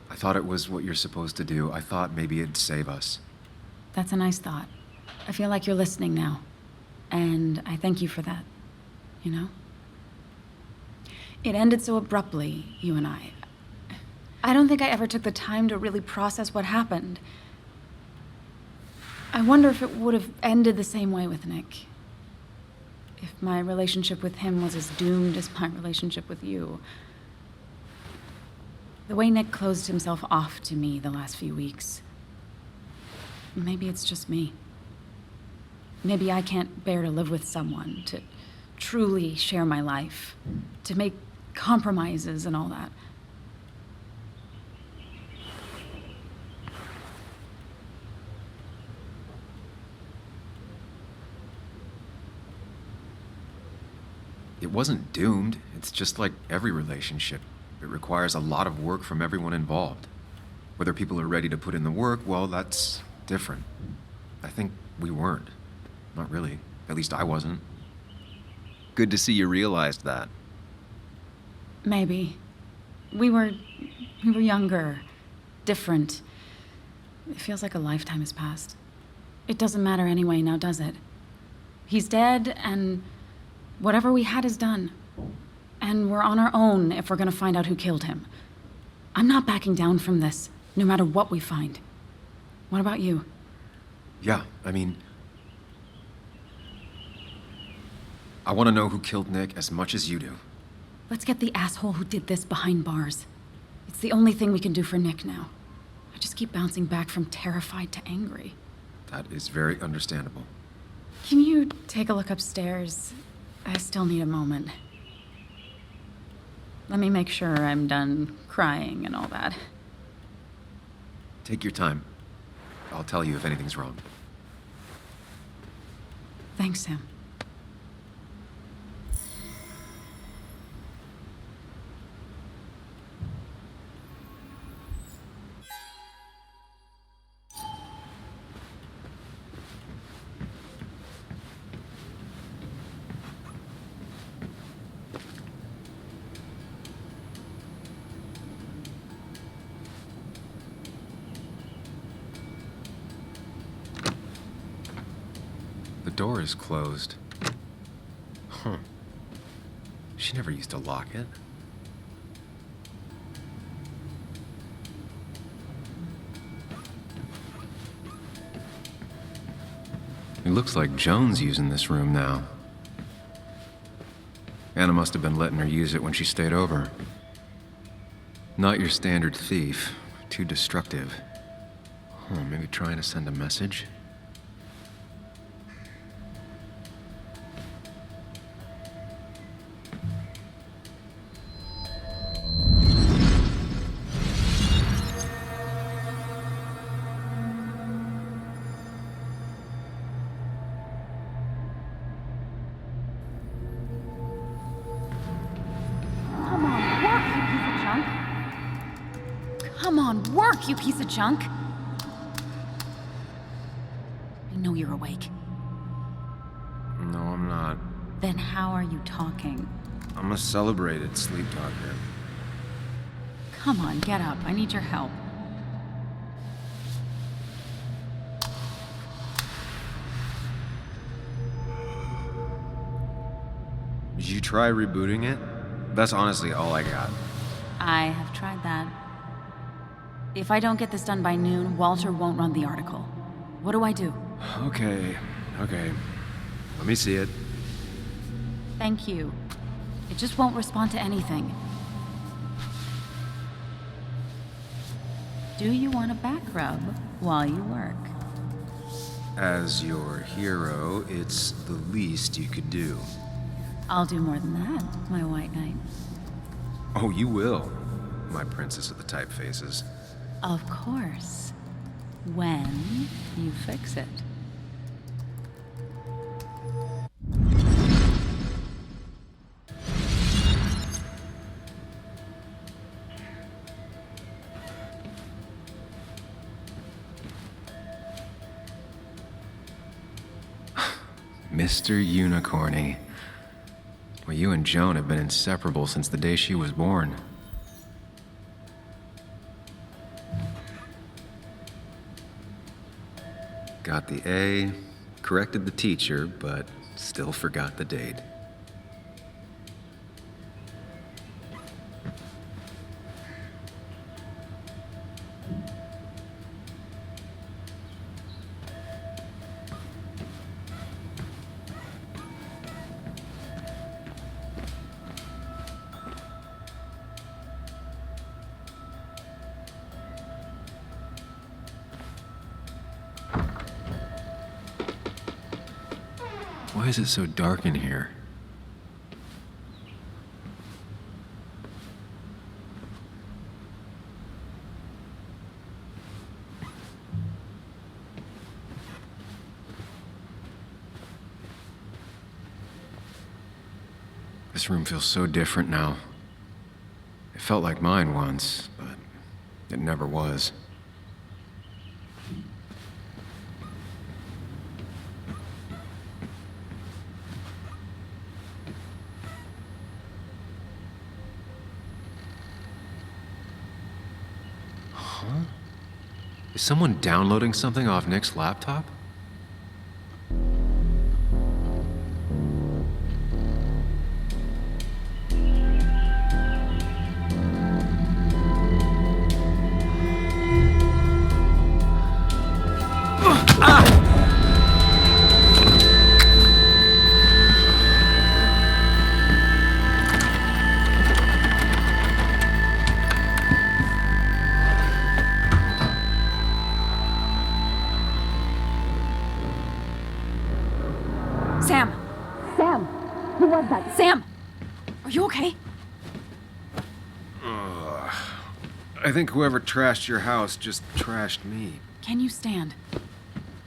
I thought it was what you're supposed to do. I thought maybe it'd save us. That's a nice thought. I feel like you're listening now. And I thank you for that. You know? It ended so abruptly, you and I. I don't think I ever took the time to really process what happened. I wonder if it would have ended the same way with Nick. If my relationship with him was as doomed as my relationship with you. The way Nick closed himself off to me the last few weeks. Maybe it's just me. Maybe I can't bear to live with someone, to truly share my life, to make compromises and all that. It wasn't doomed. It's just like every relationship. It requires a lot of work from everyone involved. Whether people are ready to put in the work, well, that's different. I think we weren't. Not really. At least I wasn't. Good to see you realized that. Maybe. We were younger, different. It feels like a lifetime has passed. It doesn't matter anyway now, does it? He's dead, and whatever we had is done. And we're on our own if we're gonna find out who killed him. I'm not backing down from this, no matter what we find. What about you? Yeah, I mean, I want to know who killed Nick as much as you do. Let's get the asshole who did this behind bars. It's the only thing we can do for Nick now. I just keep bouncing back from terrified to angry. That is very understandable. Can you take a look upstairs? I still need a moment. Let me make sure I'm done crying and all that. Take your time. I'll tell you if anything's wrong. Thanks, Sam. The door is closed. Huh. She never used to lock it. It looks like Joan's using this room now. Anna must have been letting her use it when she stayed over. Not your standard thief. Too destructive. Huh, maybe trying to send a message? Come on, work, you piece of junk! I know you're awake. No, I'm not. Then how are you talking? I'm a celebrated sleep talker. Come on, get up. I need your help. Did you try rebooting it? That's honestly all I got. I have tried that. If I don't get this done by noon, Walter won't run the article. What do I do? Okay. Let me see it. Thank you. It just won't respond to anything. Do you want a back rub while you work? As your hero, it's the least you could do. I'll do more than that, my white knight. Oh, you will, my princess of the typefaces. Of course. When you fix it. Mr. Unicorny. Well, you and Joan have been inseparable since the day she was born. Got the A, corrected the teacher, but still forgot the date. Why is it so dark in here? This room feels so different now. It felt like mine once, but it never was. Huh? Is someone downloading something off Nick's laptop? Sam! Sam! Who was that? Sam! Are you okay? I think whoever trashed your house just trashed me. Can you stand?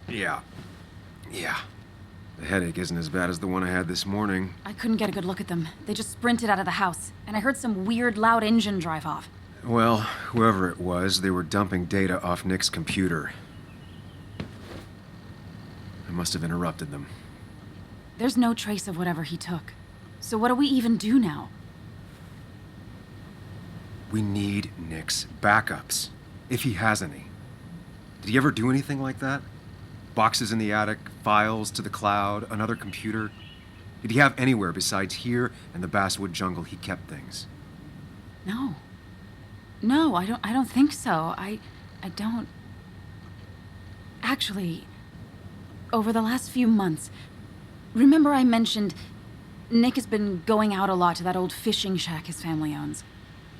Yeah. The headache isn't as bad as the one I had this morning. I couldn't get a good look at them. They just sprinted out of the house, and I heard some weird, loud engine drive off. Well, whoever it was, they were dumping data off Nick's computer. I must have interrupted them. There's no trace of whatever he took. So what do we even do now? We need Nick's backups, if he has any. Did he ever do anything like that? Boxes in the attic, files to the cloud, another computer? Did he have anywhere besides here and the Basswood jungle he kept things? No. No, I don't think so. I don't... Actually, over the last few months, remember I mentioned Nick has been going out a lot to that old fishing shack his family owns?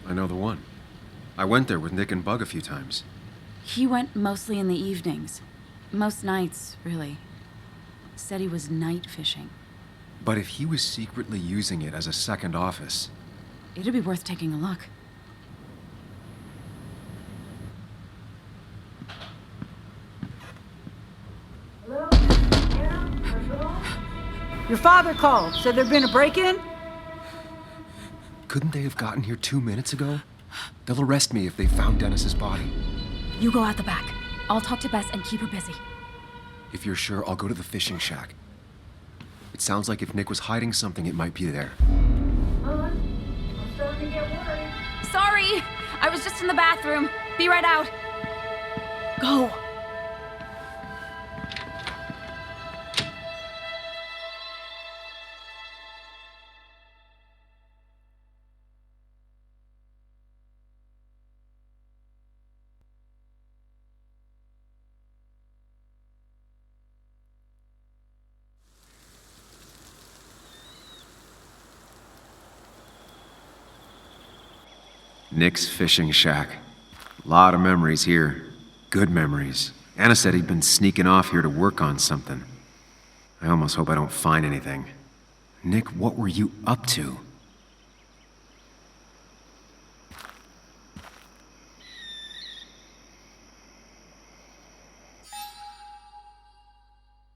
I know the one. I went there with Nick and Bug a few times. He went mostly in the evenings. Most nights, really. Said he was night fishing. But if he was secretly using it as a second office... It'd be worth taking a look. Your father called. Said there'd been a break-in? Couldn't they have gotten here 2 minutes ago? They'll arrest me if they found Dennis's body. You go out the back. I'll talk to Bess and keep her busy. If you're sure, I'll go to the fishing shack. It sounds like if Nick was hiding something, it might be there. I'm starting to get worried. Sorry! I was just in the bathroom. Be right out. Go. Nick's fishing shack. Lot of memories here. Good memories. Anna said he'd been sneaking off here to work on something. I almost hope I don't find anything. Nick, what were you up to?